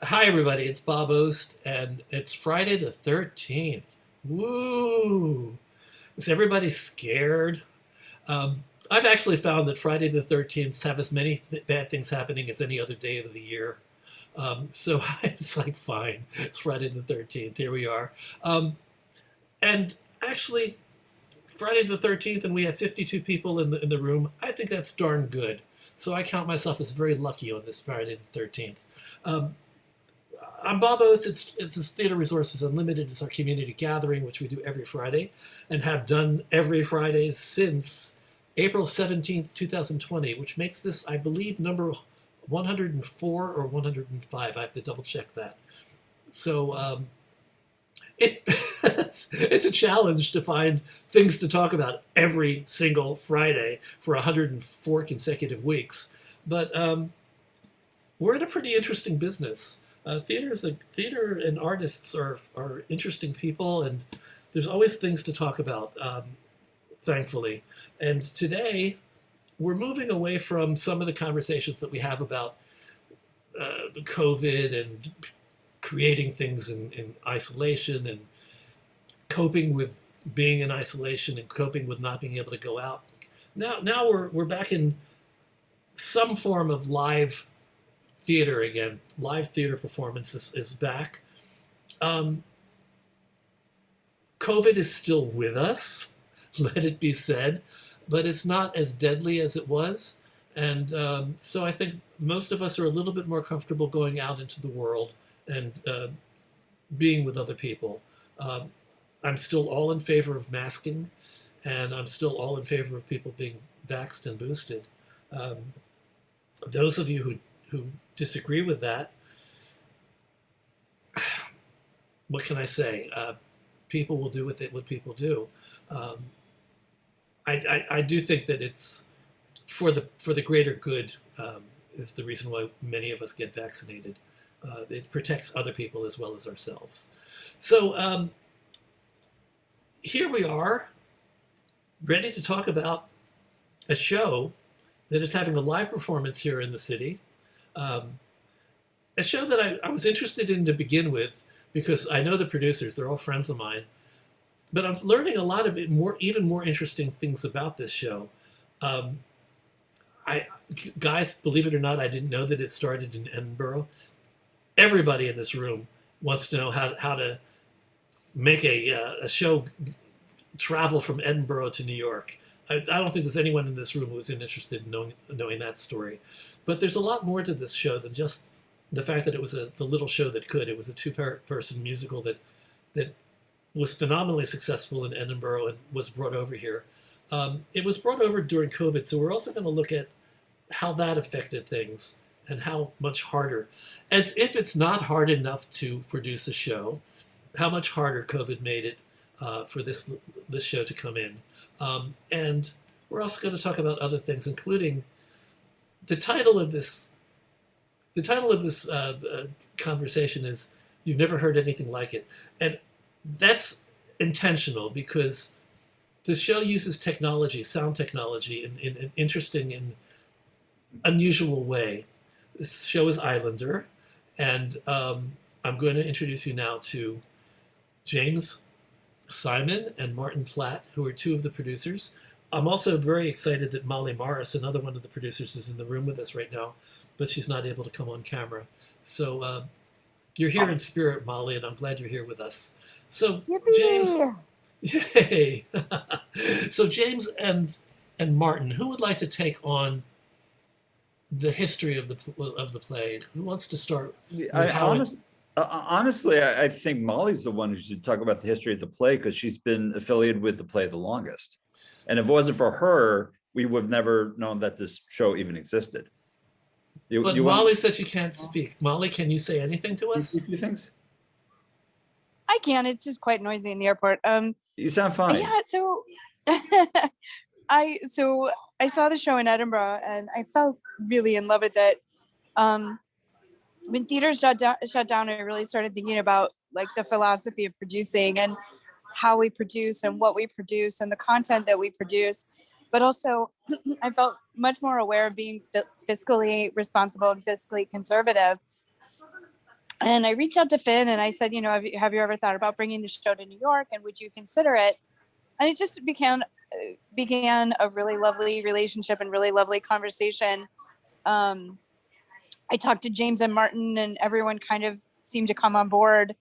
Hi, everybody. It's Bob Ost, and it's Friday the 13th. Woo! Is everybody scared? I've actually found that Friday the 13th have as many bad things happening as any other day of the year. So I was like, fine, it's Friday the 13th. Here we are. And actually, Friday the 13th, and we have 52 people in the room. I think that's darn good. So I count myself as very lucky on this Friday the 13th. Um, I'm Bob Ost. It's Theater Resources Unlimited. It's our community gathering, which we do every Friday and have done every Friday since April 17th, 2020, which makes this, I believe, number 104 or 105. I have to double check that. So it it's a challenge to find things to talk about every single Friday for 104 consecutive weeks. But we're in a pretty interesting business. Theater and artists are interesting people, and there's always things to talk about. Thankfully, and today we're moving away from some of the conversations that we have about COVID and creating things in isolation and coping with being in isolation and coping with not being able to go out. Now we're back in some form of live theater again. Live theater performance is back. Um, COVID is still with us, let it be said, but it's not as deadly as it was. And so I think most of us are a little bit more comfortable going out into the world and being with other people. Um, I'm still all in favor of masking, and I'm still all in favor of people being vaxxed and boosted. Um, those of you who disagree with that, what can I say? People will do what people do. Um, I do think that it's for the greater good is the reason why many of us get vaccinated. It protects other people as well as ourselves. So here we are, ready to talk about a show that is having a live performance here in the city. Um, a show that I was interested in to begin with because I know the producers; they're all friends of mine. But I'm learning a lot of even more interesting things about this show. Um, I, guys, believe it or not, I didn't know that it started in Edinburgh. Everybody in this room wants to know how to make a show travel from Edinburgh to New York. I don't think there's anyone in this room who's interested in knowing that story. But there's a lot more to this show than just the fact that it was the little show that could. It was a two-person musical that was phenomenally successful in Edinburgh and was brought over here. It was brought over during COVID, so we're also going to look at how that affected things and how much harder, as if it's not hard enough to produce a show, how much harder COVID made it for this show to come in. And we're also going to talk about other things, including the title of this. The title of this conversation is "You've Never Heard Anything Like It," and that's intentional because the show uses technology, sound technology, in an interesting and unusual way. This show is Islander, and I'm going to introduce you now to James Simon and Martin Platt, who are two of the producers. I'm also very excited that Molly Morris, another one of the producers, is in the room with us right now, but she's not able to come on camera. So you're here in spirit, Molly, and I'm glad you're here with us. So James, Yippee! yay! So James and Martin, who would like to take on the history of the play? Who wants to start with I how it? honestly, I think Molly's the one who should talk about the history of the play because she's been affiliated with the play the longest. And if it wasn't for her, we would have never known that this show even existed. But You want Molly said she can't speak. Molly, can you say anything to a us? few things? I can. It's just quite noisy in the airport. You sound fine. Yeah. So, so I saw the show in Edinburgh, and I fell really in love with it. When theaters shut down, I really started thinking about like the philosophy of producing and how we produce and what we produce and the content that we produce. But also, I felt much more aware of being fiscally responsible and fiscally conservative. And I reached out to Finn and I said, have you ever thought about bringing the show to New York, and would you consider it? And it just began a really lovely relationship and really lovely conversation. I talked to James and Martin, and everyone kind of seemed to come on board.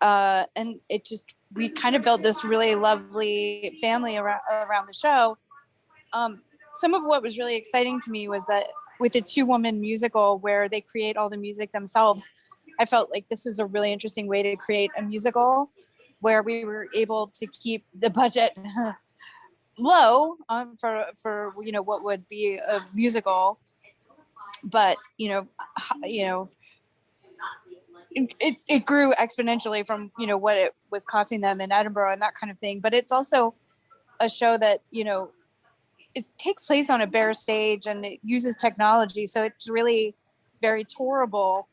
And we kind of built this really lovely family around the show. Some of what was really exciting to me was that with a 2-woman musical where they create all the music themselves, I felt like this was a really interesting way to create a musical where we were able to keep the budget low for what would be a musical, but it grew exponentially from what it was costing them in Edinburgh and that kind of thing. But it's also a show that it takes place on a bare stage and it uses technology, so it's really very tourable.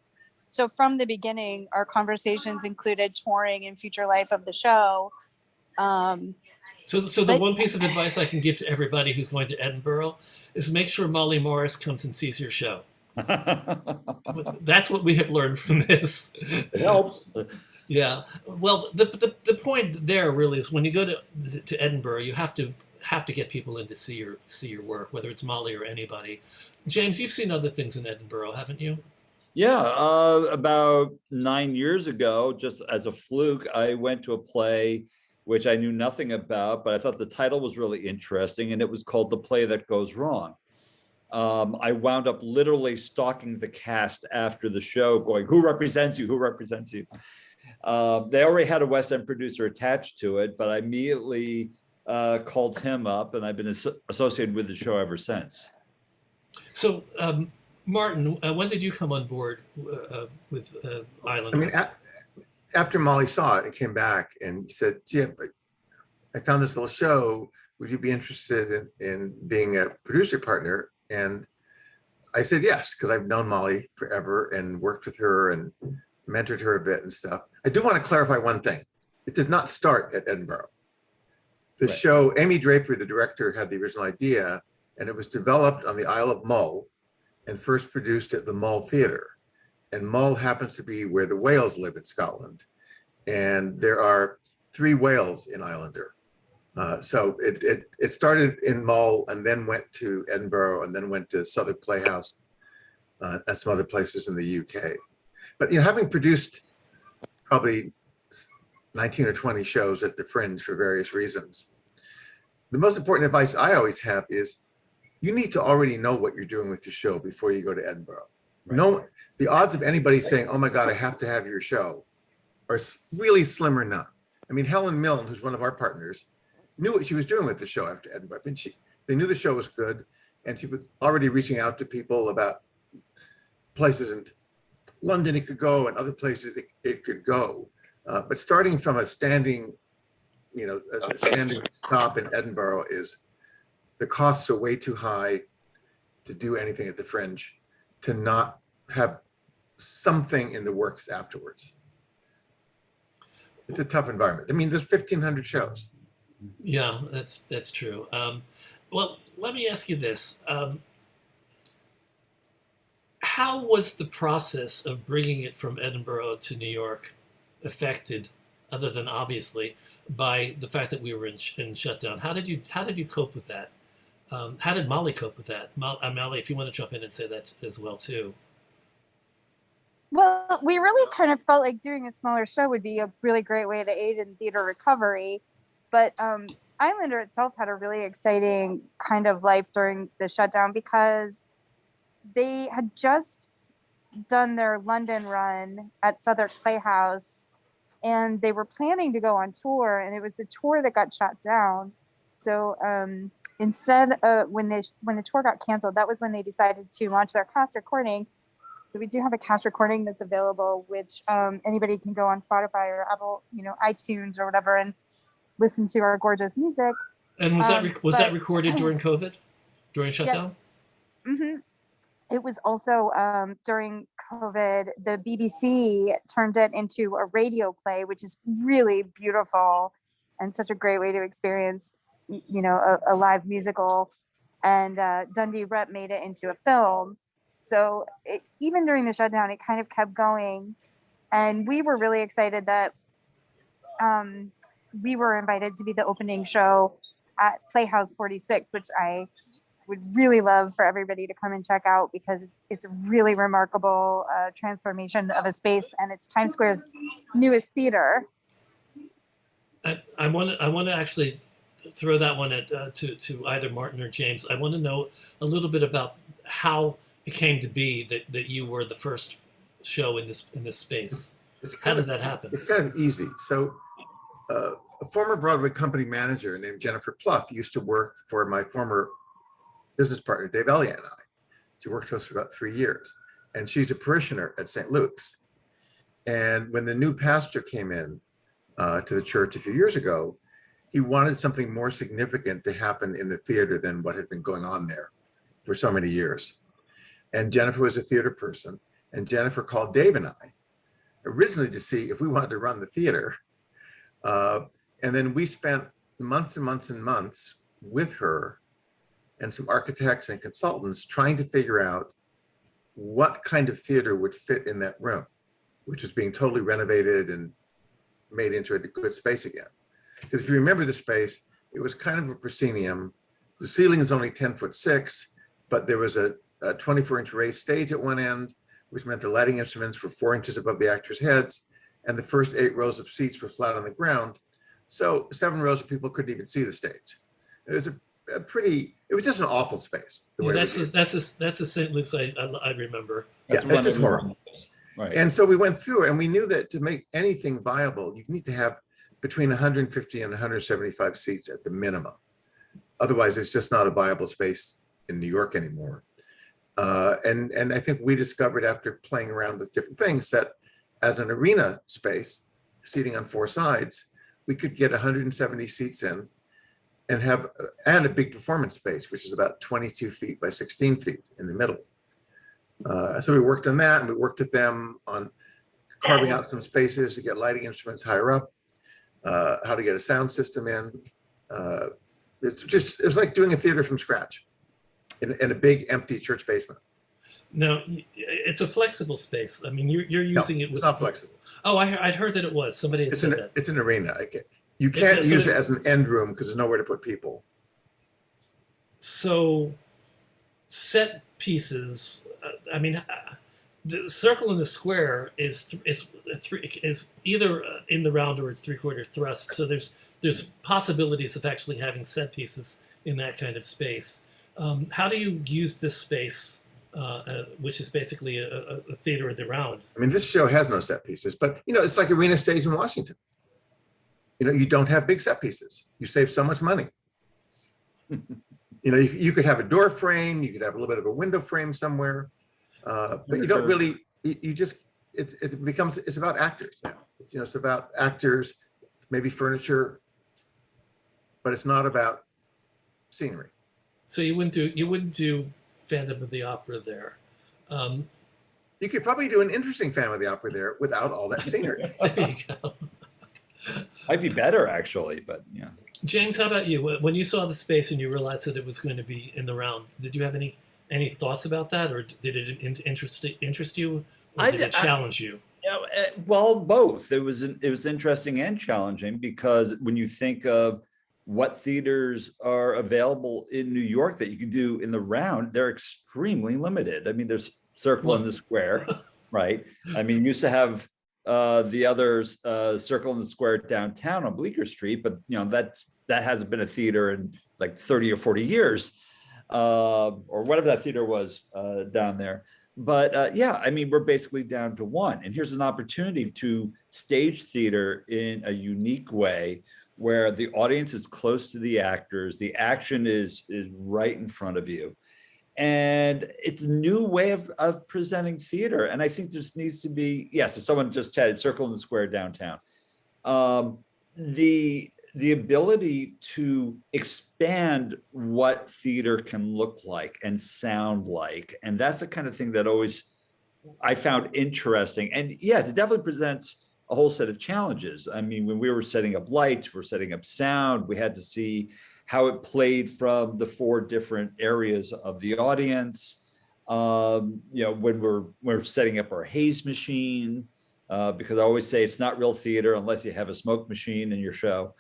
So from the beginning, our conversations included touring and future life of the show. So the one piece of advice I can give to everybody who's going to Edinburgh is make sure Molly Morris comes and sees your show. That's what we have learned from this. It helps. Yeah. Well, the point there really is when you go to Edinburgh, you have to get people in to see your work, whether it's Molly or anybody. James, you've seen other things in Edinburgh, haven't you? Yeah, about 9 years ago, just as a fluke, I went to a play which I knew nothing about, but I thought the title was really interesting, and it was called The Play That Goes Wrong. I wound up literally stalking the cast after the show, going, "Who represents you? Who represents you?" They already had a West End producer attached to it, but I immediately called him up, and I've been associated with the show ever since. So, Martin, when did you come on board with Island? I mean, after Molly saw it and came back and said, "Yeah, but I found this little show. Would you be interested in being a producer partner?" And I said yes, because I've known Molly forever and worked with her and mentored her a bit and stuff. I do want to clarify one thing. It did not start at Edinburgh. The Right. show, Amy Draper, the director, had the original idea, and it was developed on the Isle of Mull and first produced at the Mull Theatre. And Mull happens to be where the whales live in Scotland. And there are 3 whales in Islander. So it started in Mull and then went to Edinburgh and then went to Southwark Playhouse and some other places in the UK. But having produced probably 19 or 20 shows at the Fringe for various reasons, the most important advice I always have is you need to already know what you're doing with your show before you go to Edinburgh. Right. No, the odds of anybody saying, "Oh my God, I have to have your show," are really slim or none. I mean, Helen Milne, who's one of our partners, knew what she was doing with the show after Edinburgh. I mean, they knew the show was good, and she was already reaching out to people about places in London it could go and other places it could go. But starting from a standing stop in Edinburgh is, the costs are way too high to do anything at the Fringe, to not have something in the works afterwards. It's a tough environment. I mean, there's 1,500 shows. Yeah, that's true. Well, let me ask you this. How was the process of bringing it from Edinburgh to New York affected, other than obviously by the fact that we were in shutdown? How did you cope with that? How did Molly cope with that? Molly, if you want to jump in and say that as well too. Well, we really kind of felt like doing a smaller show would be a really great way to aid in theater recovery. But Islander itself had a really exciting kind of life during the shutdown, because they had just done their London run at Southwark Playhouse, and they were planning to go on tour, and it was the tour that got shut down. So instead, when the tour got canceled, that was when they decided to launch their cast recording. So we do have a cast recording that's available, which anybody can go on Spotify or Apple, iTunes or whatever, and listen to our gorgeous music. And was that recorded during COVID, during shutdown? Yep. Mm-hmm. It was also during COVID. The BBC turned it into a radio play, which is really beautiful and such a great way to experience, a live musical. And Dundee Rep made it into a film. So even during the shutdown, it kind of kept going. And we were really excited that we were invited to be the opening show at Playhouse 46, which I would really love for everybody to come and check out, because it's a really remarkable transformation of a space, and it's Times Square's newest theater. I want to actually throw that one at to either Martin or James. I want to know a little bit about how it came to be that you were the first show in this space. How did that happen? It's kind of easy. So a former Broadway company manager named Jennifer Pluff used to work for my former business partner, Dave Elliott, and I. She worked for us for about 3 years, and she's a parishioner at St. Luke's. And when the new pastor came in to the church a few years ago, he wanted something more significant to happen in the theater than what had been going on there for so many years. And Jennifer was a theater person, and Jennifer called Dave and I originally to see if we wanted to run the theater. And then we spent months and months and months with her and some architects and consultants trying to figure out what kind of theater would fit in that room, which was being totally renovated and made into a good space again. Because if you remember the space, it was kind of a proscenium. The ceiling is only 10'6", but there was a 24-inch raised stage at one end, which meant the lighting instruments were 4 inches above the actors' heads, and the first 8 rows of seats were flat on the ground. So 7 rows of people couldn't even see the stage. It was it was just an awful space. Yeah, that's a St. Luke's I remember. Yeah, it's just horrible. Right. And so we went through, and we knew that to make anything viable, you need to have between 150 and 175 seats at the minimum. Otherwise, it's just not a viable space in New York anymore. And I think we discovered after playing around with different things that as an arena space, seating on 4 sides, we could get 170 seats in and have a big performance space, which is about 22 feet by 16 feet in the middle. So we worked on that, and we worked with them on carving out some spaces to get lighting instruments higher up, how to get a sound system in. It was like doing a theater from scratch in a big empty church basement. Now, it's a flexible space. I mean, you're using it with. It's not flexible. Oh, I'd heard that it was. Somebody had said that. It's an arena. You can't use it as an end room because there's nowhere to put people. So, set pieces. I mean, the circle and the square is either in the round or it's 3/4 thrust. So there's possibilities of actually having set pieces in that kind of space. How do you use this space, which is basically a theater of the round? I mean, this show has no set pieces, but it's like Arena Stage in Washington. You don't have big set pieces. You save so much money. You could have a door frame, you could have a little bit of a window frame somewhere, but you don't really. It's about actors now. It's about actors, maybe furniture, but it's not about scenery. So you wouldn't do Phantom of the Opera there. You could probably do an interesting Phantom of the Opera there without all that scenery. There you go. Might be better actually, but yeah. James, how about you? When you saw the space and you realized that it was going to be in the round, did you have any thoughts about that, or did it interest you, or did it challenge you? Well, both. It was interesting and challenging, because when you think of what theaters are available in New York that you can do in the round, they're extremely limited. I mean, there's Circle and the Square, right? I mean, you used to have the others, Circle and the Square downtown on Bleecker Street, but that hasn't been a theater in like 30 or 40 years, or whatever that theater was down there. But yeah, I mean, we're basically down to one, and here's an opportunity to stage theater in a unique way, where the audience is close to the actors, the action is right in front of you. And it's a new way of presenting theater. And I think there needs to be, yes, as someone just chatted, Circle in the Square downtown. The ability to expand what theater can look like and sound like. And that's the kind of thing that always I found interesting. And yes, it definitely presents a whole set of challenges. I mean, when we were setting up lights, we're setting up sound, we had to see how it played from the 4 different areas of the audience. When we're setting up our haze machine, because I always say it's not real theater unless you have a smoke machine in your show.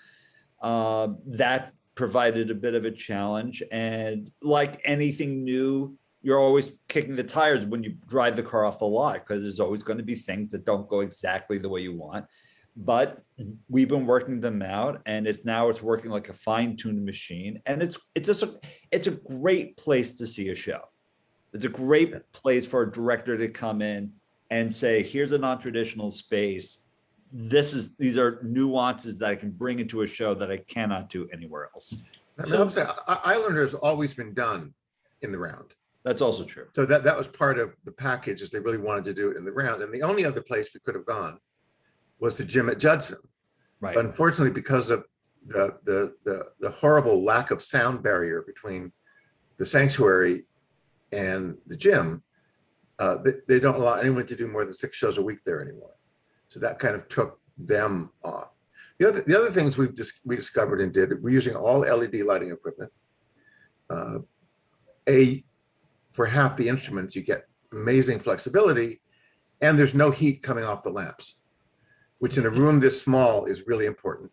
That provided a bit of a challenge. And like anything new, you're always kicking the tires when you drive the car off the lot, because there's always going to be things that don't go exactly the way you want. But we've been working them out, and it's working like a fine-tuned machine. And it's a great place to see a show. It's a great place for a director to come in and say, here's a non-traditional space. These are nuances that I can bring into a show that I cannot do anywhere else. So, Islander has always been done in the round. That's also true. So that was part of the package, is they really wanted to do it in the round. And the only other place we could have gone was the gym at Judson. Right. But unfortunately, because of the horrible lack of sound barrier between the sanctuary and the gym, they don't allow anyone to do more than 6 shows a week there anymore. So that kind of took them off. The other things we discovered and did, we're using all LED lighting equipment. For half the instruments, you get amazing flexibility, and there's no heat coming off the lamps, which in a room this small is really important.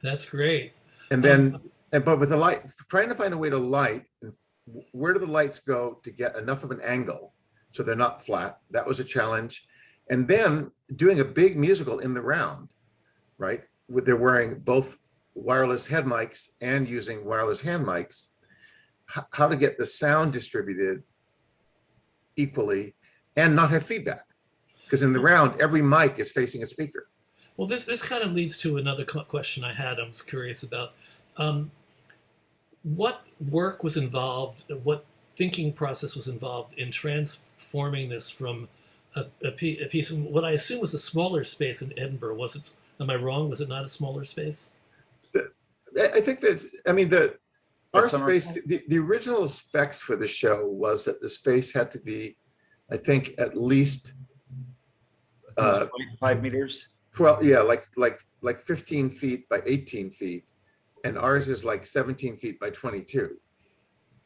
That's great. And then, but with the light, trying to find a way to light, where do the lights go to get enough of an angle so they're not flat? That was a challenge. And then doing a big musical in the round, right? They're wearing both wireless head mics and using wireless hand mics. How to get the sound distributed equally and not have feedback, because in the round every mic is facing a speaker. Well, this kind of leads to another question I had. I was curious about what work was involved, what thinking process was involved in transforming this from a piece of what I assume was a smaller space in Edinburgh. Was it? Am I wrong? Was it not a smaller space? I think that's. I mean, our space. The original specs for the show was that the space had to be, I think, at least 5 meters. Well, yeah, like 15 feet by 18 feet, and ours is like 17 feet by 22.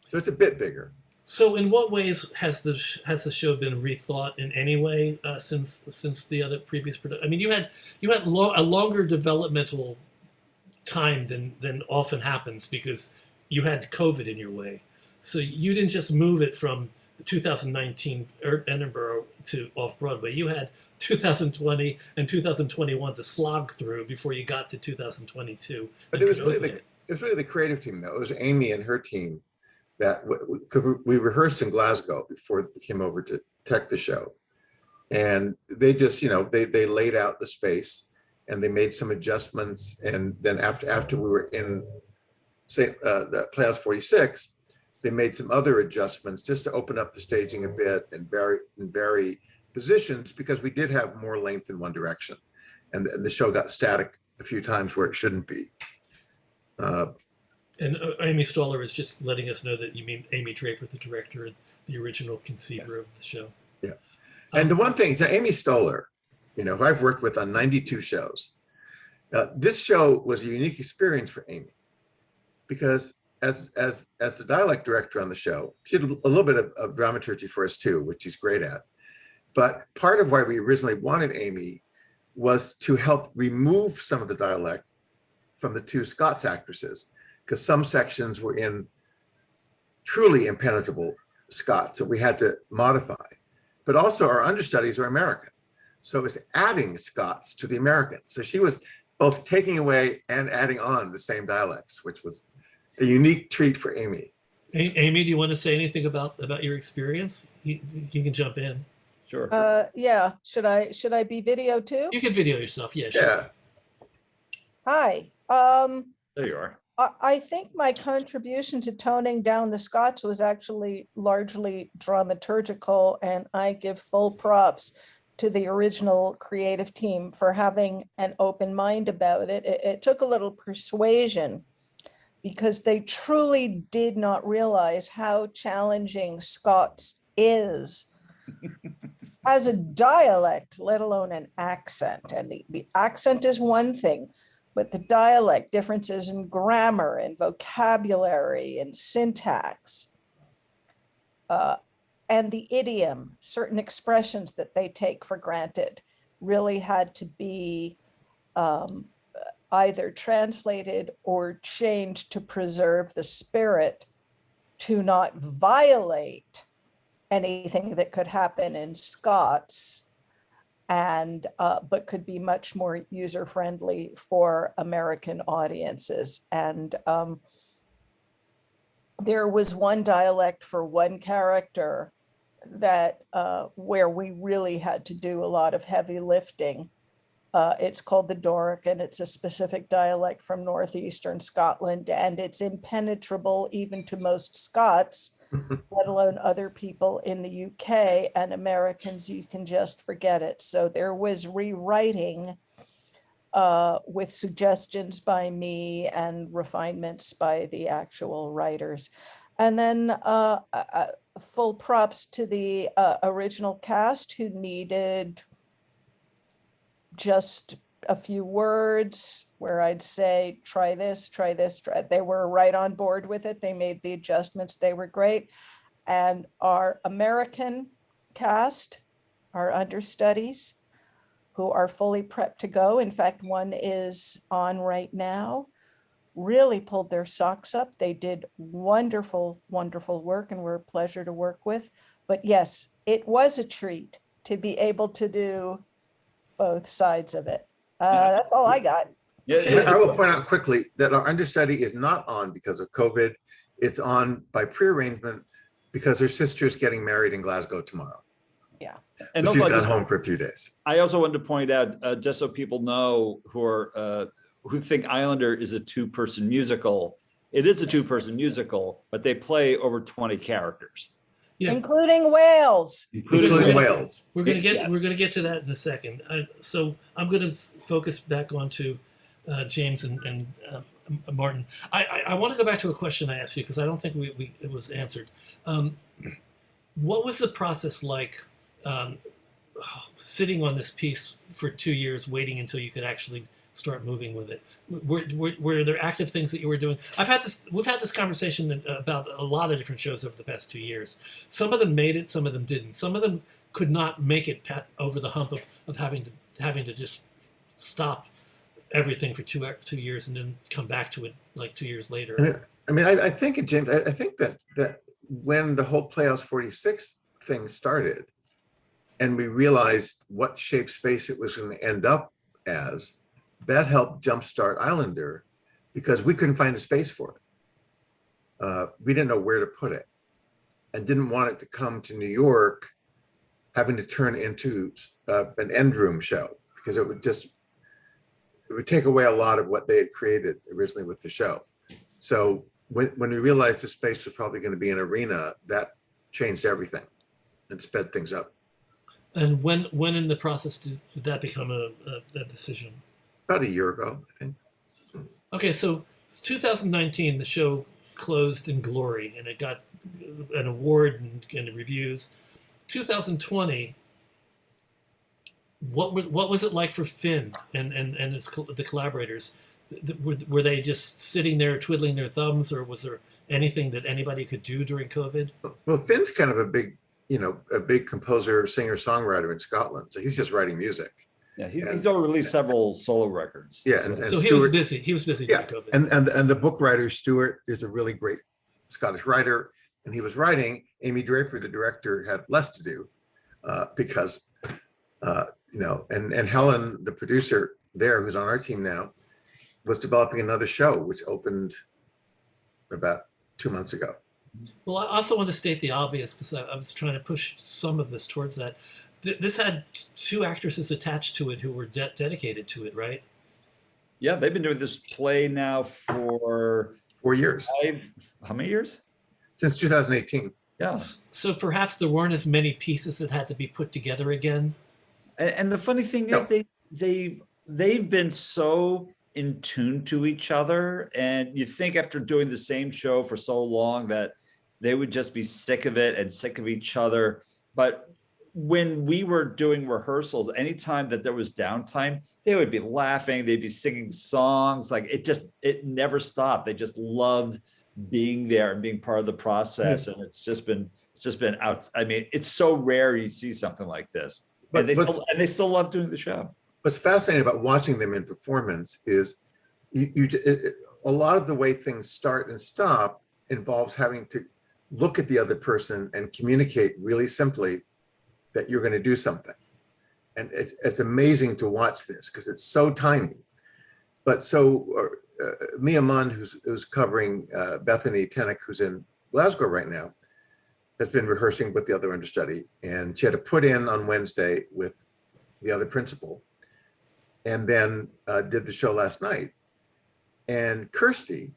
So it's a bit bigger. So, in what ways has the show been rethought in any way since the other previous production? I mean, you had a longer developmental time than often happens because you had COVID in your way. So you didn't just move it from the 2019 Edinburgh to off Broadway. You had 2020 and 2021 to slog through before you got to 2022. But it was really the creative team, though. It was Amy and her team that we rehearsed in Glasgow before we came over to tech the show, and they just they laid out the space and they made some adjustments, and then after we were in the Playhouse 46, they made some other adjustments just to open up the staging a bit and vary positions, because we did have more length in one direction, and the show got static a few times where it shouldn't be. And Amy Stoller is just letting us know that you mean Amy Draper, the director and the original conceiver of the show. Yeah. And the one thing, so Amy Stoller, who I've worked with on 92 shows, this show was a unique experience for Amy, because as the dialect director on the show, she did a little bit of dramaturgy for us too, which she's great at. But part of why we originally wanted Amy was to help remove some of the dialect from the 2 Scots actresses, because some sections were in truly impenetrable Scots that we had to modify. But also our understudies are American, so it's adding Scots to the American. So she was both taking away and adding on the same dialects, which was a unique treat for Amy. Amy, do you want to say anything about your experience? You can jump in. Sure. Yeah. Should I be video too? You can video yourself. Yeah. Sure. Yeah. Hi. There you are. I think my contribution to toning down the Scots was actually largely dramaturgical, and I give full props to the original creative team for having an open mind about it. It took a little persuasion, because they truly did not realize how challenging Scots is as a dialect, let alone an accent. And the accent is one thing, but the dialect, differences in grammar and vocabulary and syntax, and the idiom, certain expressions that they take for granted, really had to be either translated or changed to preserve the spirit, to not violate anything that could happen in Scots, and but could be much more user-friendly for American audiences. And there was one dialect for one character that where we really had to do a lot of heavy lifting. It's called the Doric, and it's a specific dialect from northeastern Scotland, and it's impenetrable even to most Scots, let alone other people in the UK, and Americans, you can just forget it. So there was rewriting with suggestions by me and refinements by the actual writers. And then full props to the original cast, who needed just a few words where I'd say, try this, try this, try. They were right on board with it. They made the adjustments. They were great. And our American cast, our understudies, who are fully prepped to go. In fact, one is on right now, really pulled their socks up. They did wonderful, wonderful work, and were a pleasure to work with. But yes, it was a treat to be able to do both sides of it. That's all I got. Yeah, I will point out quickly that our understudy is not on because of COVID. It's on by pre-arrangement because her sister's getting married in Glasgow tomorrow. Yeah. and So she's also, gone home for a few days. I also wanted to point out, just so people know who think Islander is a two-person musical, it is a two-person musical, but they play over 20 characters. Yeah. Including Wales. Including Wales. We're gonna get Yes. we're gonna get to that in a second. So I'm gonna focus back onto James and Martin. I want to go back to a question I asked you because I don't think it was answered. What was the process like sitting on this piece for 2 years, waiting until you could actually start moving with it? Were there active things that you were doing? We've had this conversation about a lot of different shows over the past 2 years. Some of them made it, some of them didn't. Some of them could not make it over the hump of having to just stop everything for 2 years and then come back to it like 2 years later. I think, James, I think that when the whole Playhouse 46 thing started, and we realized what shape space it was going to end up as, that helped jumpstart Islander, because we couldn't find a space for it. We didn't know where to put it, and didn't want it to come to New York having to turn into an end room show, because it would take away a lot of what they had created originally with the show. So when we realized the space was probably going to be an arena, that changed everything and sped things up. And when in the process did that become a decision? About a year ago, I think. Okay, so 2019, the show closed in glory, and it got an award and reviews. 2020, what was it like for Finn and the collaborators? Were they just sitting there twiddling their thumbs, or was there anything that anybody could do during COVID? Well, Finn's kind of a big composer, singer, songwriter in Scotland. So he's just writing music. Yeah, he's going to release several solo records. Yeah, and So Stuart, he was busy. He was busy during COVID. and the book writer Stuart is a really great Scottish writer, and he was writing. Amy Draper, the director, had less to do because and Helen, the producer there, who's on our team now, was developing another show which opened about 2 months ago. Well, I also want to state the obvious, because I was trying to push some of this towards that. This had 2 actresses attached to it who were dedicated to it, right? Yeah, they've been doing this play now for 4 years. How many years? Since 2018. Yeah. So perhaps there weren't as many pieces that had to be put together again. And the funny thing No. is they've been so in tune to each other, and you think after doing the same show for so long that they would just be sick of it and sick of each other. But when we were doing rehearsals, anytime that there was downtime, they would be laughing, they'd be singing songs. Like it never stopped. They just loved being there and being part of the process. And it's just been out. I mean, it's so rare you see something like this. And But they still love doing the show. what's fascinating about watching them in performance is a lot of the way things start and stop involves having to look at the other person and communicate really simply that you're going to do something. And it's amazing to watch this because it's so tiny. But so Mia Munn, who's covering Bethany Tennick, who's in Glasgow right now, has been rehearsing with the other understudy. And she had to put in on Wednesday with the other principal, and then did the show last night. And Kirsty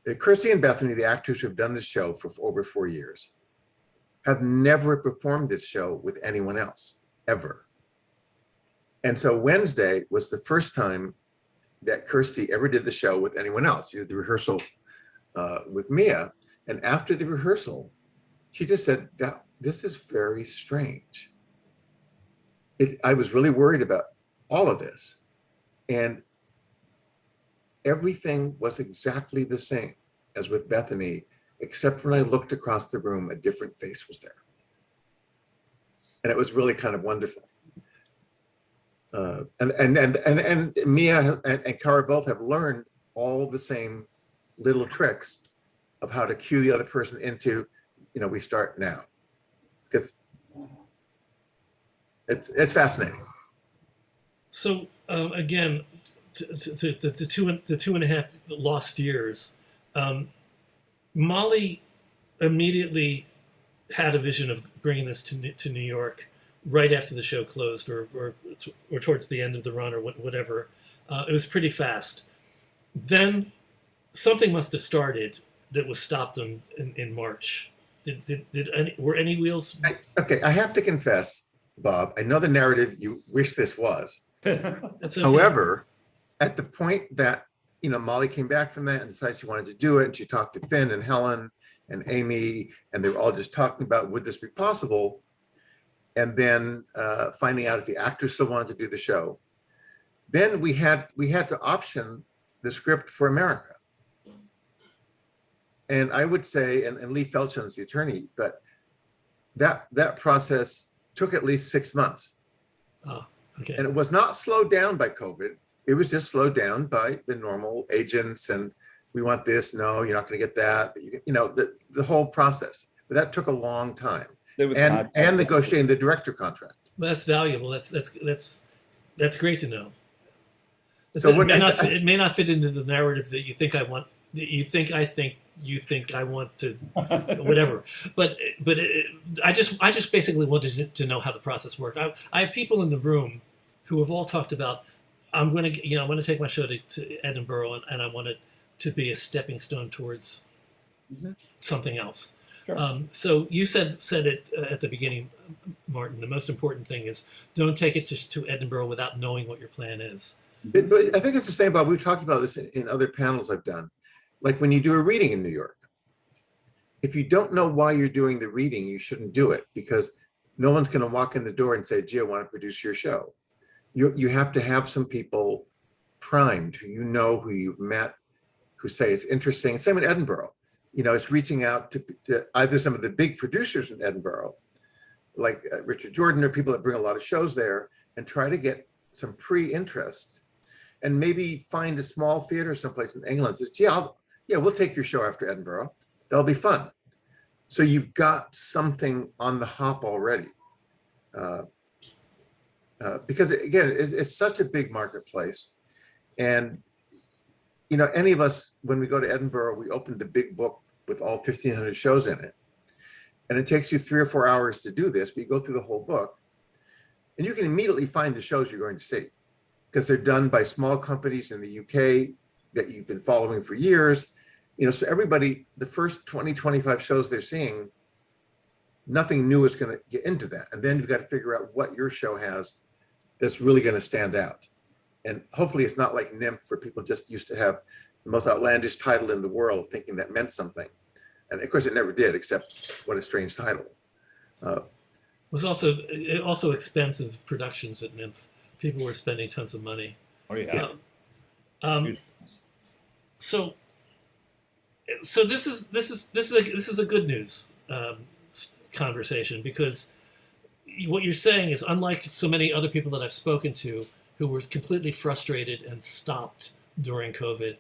and Bethany, the actors who have done this show for over 4 years, have never performed this show with anyone else, ever. And so Wednesday was the first time that Kirsty ever did the show with anyone else. She did the rehearsal with Mia. And after the rehearsal, she just said, this is very strange. I was really worried about all of this. And everything was exactly the same as with Bethany, except when I looked across the room, a different face was there. And it was really kind of wonderful. And Mia and Cara both have learned all the same little tricks of how to cue the other person into, we start now. Because it's fascinating. So again, the 2.5 lost years, Molly immediately had a vision of bringing this to New York right after the show closed, or towards the end of the run, or whatever. It was pretty fast. Then something must have started that was stopped in March. Were any wheels? Okay, I have to confess, Bob, I know the narrative you wish this was. That's okay. However, at the point that Molly came back from that and decided she wanted to do it, and she talked to Finn and Helen and Amy, and they were all just talking about, would this be possible? And then finding out if the actors still wanted to do the show. Then we had to option the script for America. And I would say, and Lee Felshun's the attorney, but that process took at least 6 months. Oh, okay. And it was not slowed down by COVID. It was just slowed down by the normal agents and we want this, no, you're not going to get that. The whole process. But that took a long time. And negotiating the director contract. Well, that's valuable. That's great to know. So it may not fit into the narrative that you think I want. That you think I want to, whatever. But I just basically wanted to know how the process worked. I have people in the room who have all talked about, I'm going to take my show to Edinburgh, and I want it to be a stepping stone towards something else. Sure. So you said it at the beginning, Martin. The most important thing is don't take it to Edinburgh without knowing what your plan is. But I think it's the same, Bob. We've talked about this in other panels I've done. Like when you do a reading in New York, if you don't know why you're doing the reading, you shouldn't do it, because no one's going to walk in the door and say, gee, I want to produce your show. You have to have some people primed who who you've met, who say it's interesting. Same in Edinburgh. It's reaching out to either some of the big producers in Edinburgh, like Richard Jordan, or people that bring a lot of shows there, and try to get some pre-interest, and maybe find a small theater someplace in England that says, we'll take your show after Edinburgh. That'll be fun. So you've got something on the hop already. Because again, it's such a big marketplace. And, any of us, when we go to Edinburgh, we open the big book with all 1,500 shows in it. And it takes you 3 or 4 hours to do this, but you go through the whole book and you can immediately find the shows you're going to see, because they're done by small companies in the UK that you've been following for years. So everybody, the first 20, 25 shows they're seeing, nothing new is going to get into that. And then you've got to figure out what your show has that's really going to stand out. And hopefully it's not like NIMP, where people just used to have the most outlandish title in the world thinking that meant something. And of course it never did, except what a strange title. It was also expensive productions at NIMF. People were spending tons of money. Oh yeah. So this is a good news conversation, because what you're saying is, unlike so many other people that I've spoken to who were completely frustrated and stopped during COVID,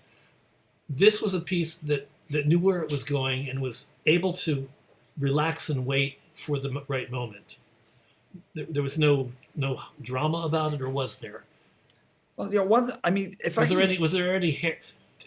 this was a piece that knew where it was going and was able to relax and wait for the right moment. There was no drama about it, or was there? Well, I mean, if Was I there could any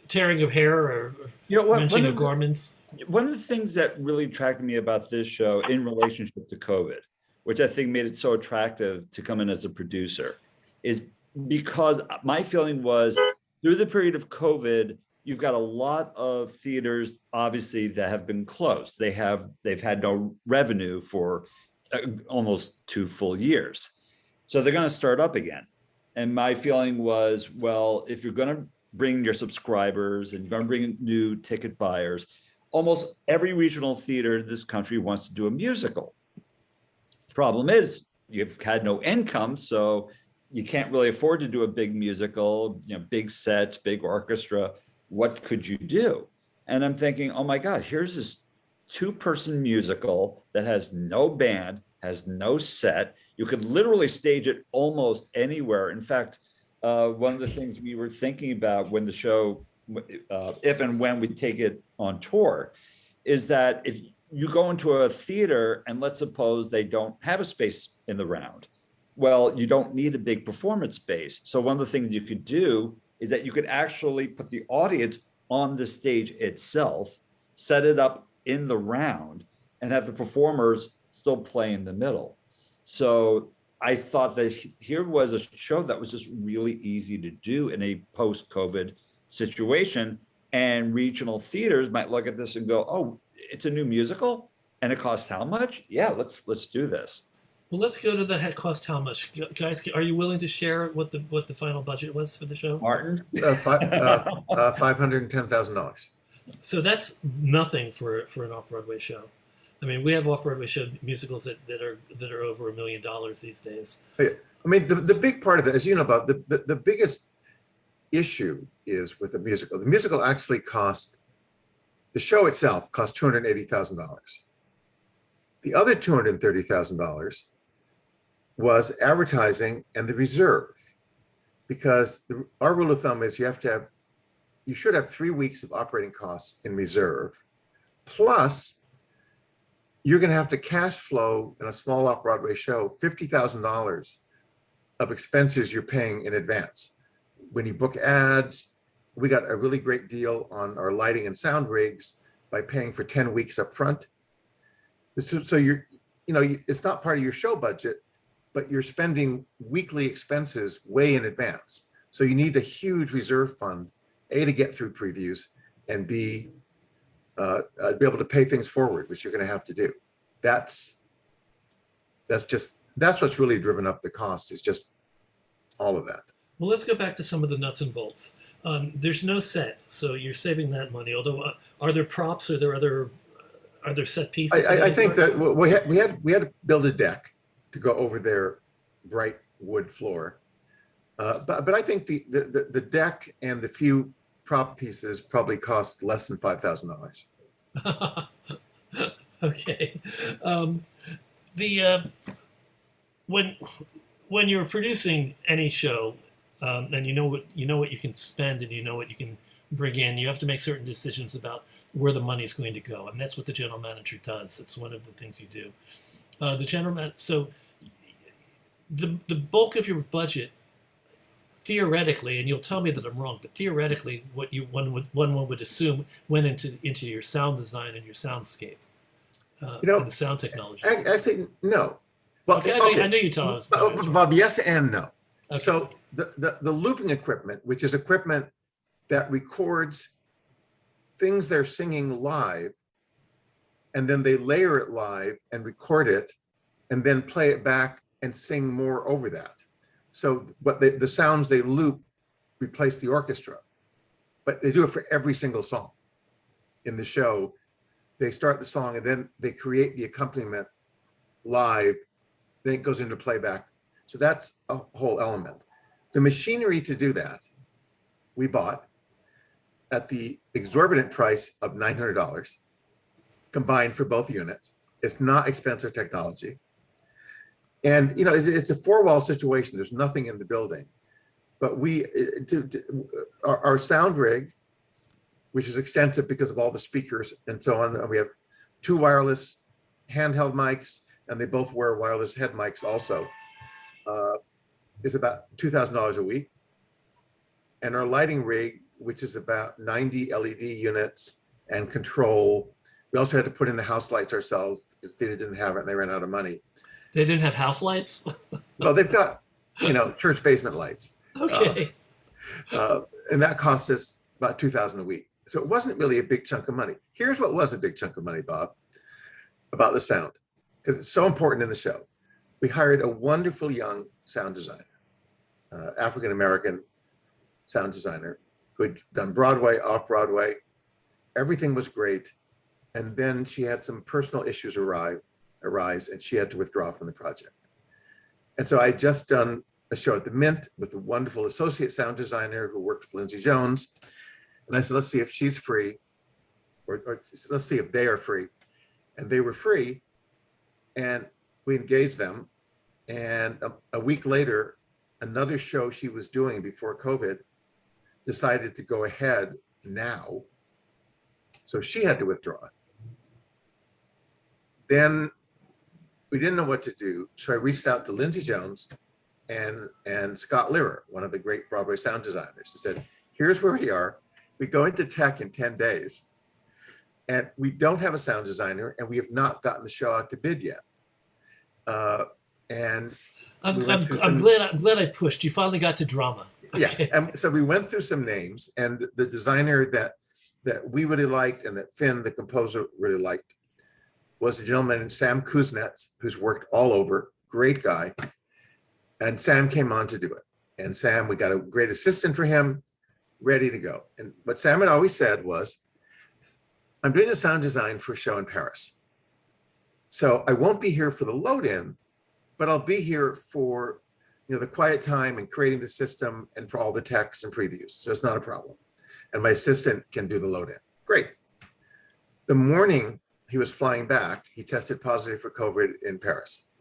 tearing of hair or wrenching of garments? one of the things that really attracted me about this show in relationship to COVID, which I think made it so attractive to come in as a producer, is because my feeling was through the period of COVID, you've got a lot of theaters, obviously, that have been closed. They've had no revenue for almost 2 full years. So they're going to start up again. And my feeling was, well, if you're going to bring your subscribers and you're going to bring in new ticket buyers, almost every regional theater in this country wants to do a musical. Problem is, you've had no income, so you can't really afford to do a big musical, big sets, big orchestra. What could you do? And I'm thinking, oh my God, here's this 2-person musical that has no band, has no set. You could literally stage it almost anywhere. In fact, one of the things we were thinking about when the show, if and when we take it on tour, is that if you go into a theater and let's suppose they don't have a space in the round, well, you don't need a big performance space. So one of the things you could do is that you could actually put the audience on the stage itself, set it up in the round, and have the performers still play in the middle. So I thought that here was a show that was just really easy to do in a post-COVID situation. And regional theaters might look at this and go, oh, it's a new musical and it costs how much? Yeah, let's do this. Well, let's go to the cost how much. Guys, are you willing to share what the final budget was for the show? Martin? $510,000. So that's nothing for an off-Broadway show. I mean, we have off-Broadway show musicals that are over $1 million these days. I mean, the big part of it, as you know about, the biggest issue is with the musical. The musical actually the show itself cost $280,000. The other $230,000 was advertising and the reserve, because our rule of thumb is you should have 3 weeks of operating costs in reserve, plus you're going to have to cash flow in a small off-Broadway show $50,000 of expenses you're paying in advance. When you book ads, we got a really great deal on our lighting and sound rigs by paying for 10 weeks up front. So it's not part of your show budget, but you're spending weekly expenses way in advance. So you need a huge reserve fund, A, to get through previews, and B, be able to pay things forward, which you're going to have to do. That's what's really driven up the cost, is just all of that. Well, let's go back to some of the nuts and bolts. There's no set, so you're saving that money. Although, are there props? Are there set pieces? I think that we had to build a deck to go over their bright wood floor, but I think the deck and the few prop pieces probably cost less than $5,000. Okay. When you're producing any show, and you know what you can spend and you know what you can bring in, you have to make certain decisions about where the money's going to go, and that's what the general manager does. It's one of the things you do. So the bulk of your budget, theoretically, and you'll tell me that I'm wrong, but theoretically, what one would assume went into your sound design and your soundscape, and the sound technology. Actually, no. Well, okay, I know you tell us. Bob, yes and no. Okay. So the looping equipment, which is equipment that records things they're singing live, and then they layer it live and record it, and then play it back and sing more over that. So, but the sounds they loop replace the orchestra, but they do it for every single song in the show. They start the song and then they create the accompaniment live, then it goes into playback. So that's a whole element. The machinery to do that, we bought at the exorbitant price of $900 combined for both units. It's not expensive technology. And, it's a four-wall situation. There's nothing in the building. But our sound rig, which is extensive because of all the speakers and so on, and we have 2 wireless handheld mics, and they both wear wireless head mics also, is about $2,000 a week. And our lighting rig, which is about 90 LED units and control. We also had to put in the house lights ourselves because theater didn't have it and they ran out of money. They didn't have house lights? Well, they've got, church basement lights. Okay. And that cost us about $2,000 a week. So it wasn't really a big chunk of money. Here's what was a big chunk of money, Bob, about the sound, because it's so important in the show. We hired a wonderful young sound designer, African-American sound designer, who had done Broadway, off-Broadway. Everything was great. And then she had some personal issues arise, and she had to withdraw from the project. And so I had just done a show at the Mint with a wonderful associate sound designer who worked with Lindsay Jones. And I said, let's see if she's free, or let's see if they are free. And they were free, and we engaged them. And a week later, another show she was doing before COVID decided to go ahead now. So she had to withdraw. Then we didn't know what to do. So I reached out to Lindsay Jones and Scott Learer, one of the great Broadway sound designers. He said, here's where we are. We go into tech in 10 days. And we don't have a sound designer, and we have not gotten the show out to bid yet. And I'm glad I pushed. You finally got to drama. Okay. Yeah, and so we went through some names, and the designer that we really liked and that Finn, the composer, really liked was a gentleman named Sam Kuznets, who's worked all over, great guy. And Sam came on to do it. And Sam, we got a great assistant for him, ready to go. And what Sam had always said was, I'm doing the sound design for a show in Paris. So I won't be here for the load in, but I'll be here for the quiet time and creating the system and for all the texts and previews. So it's not a problem. And my assistant can do the load in. Great. The morning he was flying back, he tested positive for COVID in Paris.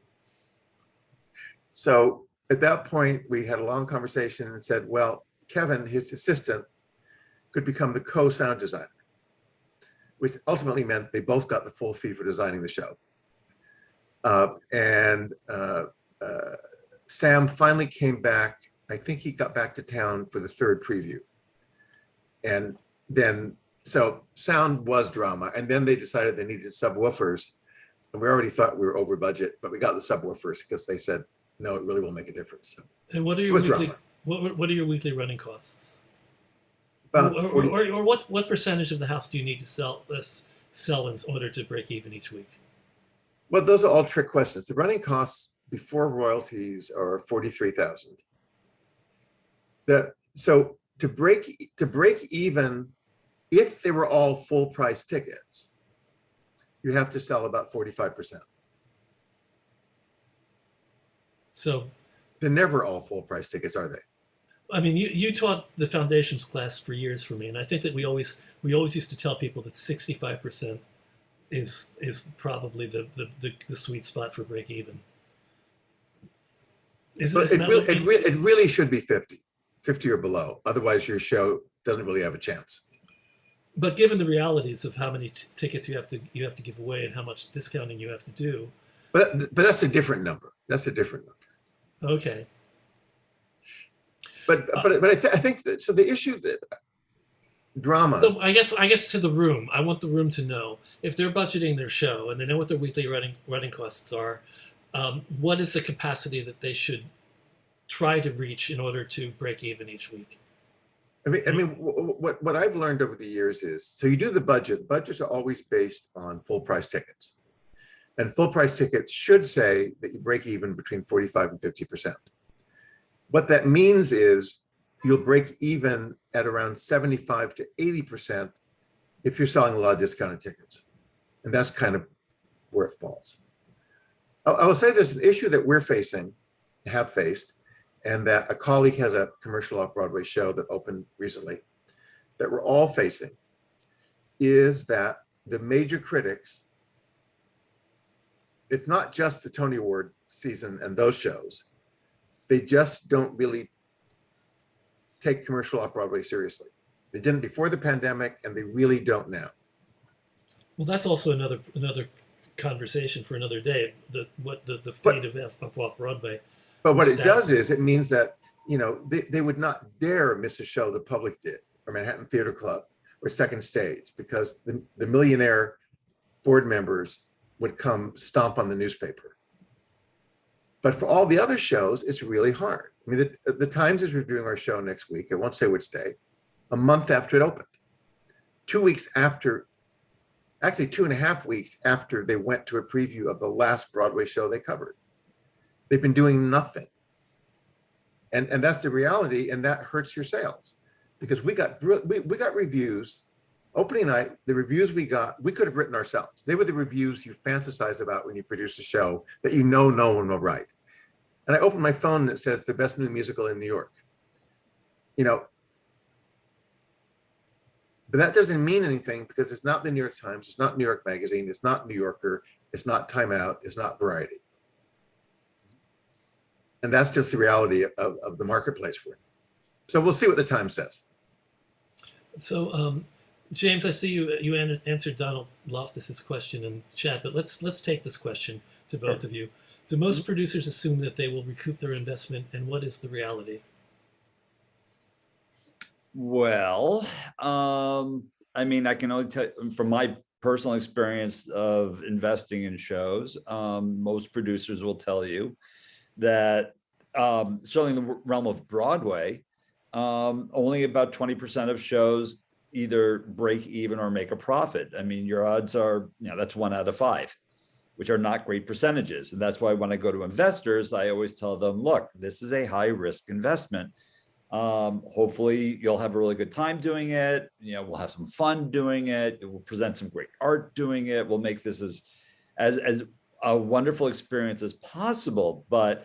So at that point, we had a long conversation and said, well, Kevin, his assistant, could become the co-sound designer, which ultimately meant they both got the full fee for designing the show. Sam finally came back. I think he got back to town for the 3rd preview. And then, so sound was drama. And then they decided they needed subwoofers. And we already thought we were over budget, but we got the subwoofers because they said, no, it really will make a difference. So and what are your weekly running costs? About or what percentage of the house do you need to sell in order to break even each week? Well, those are all trick questions. The running costs before royalties are $43,000. So to break even, if they were all full price tickets, you have to sell about 45%. So they're never all full price tickets, are they? I mean, you taught the foundations class for years for me, and I think that we always used to tell people that 65% is probably the sweet spot for break even. It really should be 50 or below. Otherwise, your show doesn't really have a chance. But given the realities of how many tickets you have to give away and how much discounting you have to do, but that's a different number. That's a different number. Okay. But I think that, so the issue that drama. So I guess to the room, I want the room to know if they're budgeting their show and they know what their weekly running costs are. What is the capacity that they should try to reach in order to break even each week? I mean, what I've learned over the years is, so you do the budget. Budgets are always based on full price tickets, and full price tickets should say that you break even between 45 and 50%. What that means is you'll break even at around 75 to 80% if you're selling a lot of discounted tickets, and that's kind of where it falls. I will say there's an issue that we're facing, have faced, and that a colleague has a commercial off-Broadway show that opened recently that we're all facing, is that the major critics, it's not just the Tony Award season and those shows, they just don't really take commercial off-Broadway seriously. They didn't before the pandemic, and they really don't now. Well, that's also another conversation for another day. The fate of off Broadway. But what it Status. does is it means that, you know, they would not dare miss a show the public did, or Manhattan Theater Club, or Second Stage, because the millionaire board members would come stomp on the newspaper. But for all the other shows, it's really hard. I mean, the Times is reviewing our show next week. I won't say which day, a month after it opened. 2 weeks after, actually 2.5 weeks after they went to a preview of the last Broadway show they covered. They've been doing nothing. And that's the reality, and that hurts your sales. Because we got reviews, opening night, the reviews we got, we could have written ourselves. They were the reviews you fantasize about when you produce a show that you know no one will write. And I opened my phone that says the best new musical in New York. You know, but that doesn't mean anything because it's not the New York Times, it's not New York Magazine, it's not New Yorker, it's not Time Out, it's not Variety. And that's just the reality of the marketplace we're in. So we'll see what the Times says. So, James, I see you answered Donald Loftus's question in chat, but let's take this question to both of you. Do most producers assume that they will recoup their investment, and what is the reality? Well, I mean, I can only tell from my personal experience of investing in shows, most producers will tell you that certainly in the realm of Broadway, only about 20% of shows either break even or make a profit. I mean, your odds are, you know, that's 1 out of 5, which are not great percentages. And that's why when I go to investors, I always tell them, look, this is a high risk investment. Hopefully you'll have a really good time doing it. You know, we'll have some fun doing it. It will present some great art doing it. We'll make this as a wonderful experience as possible. But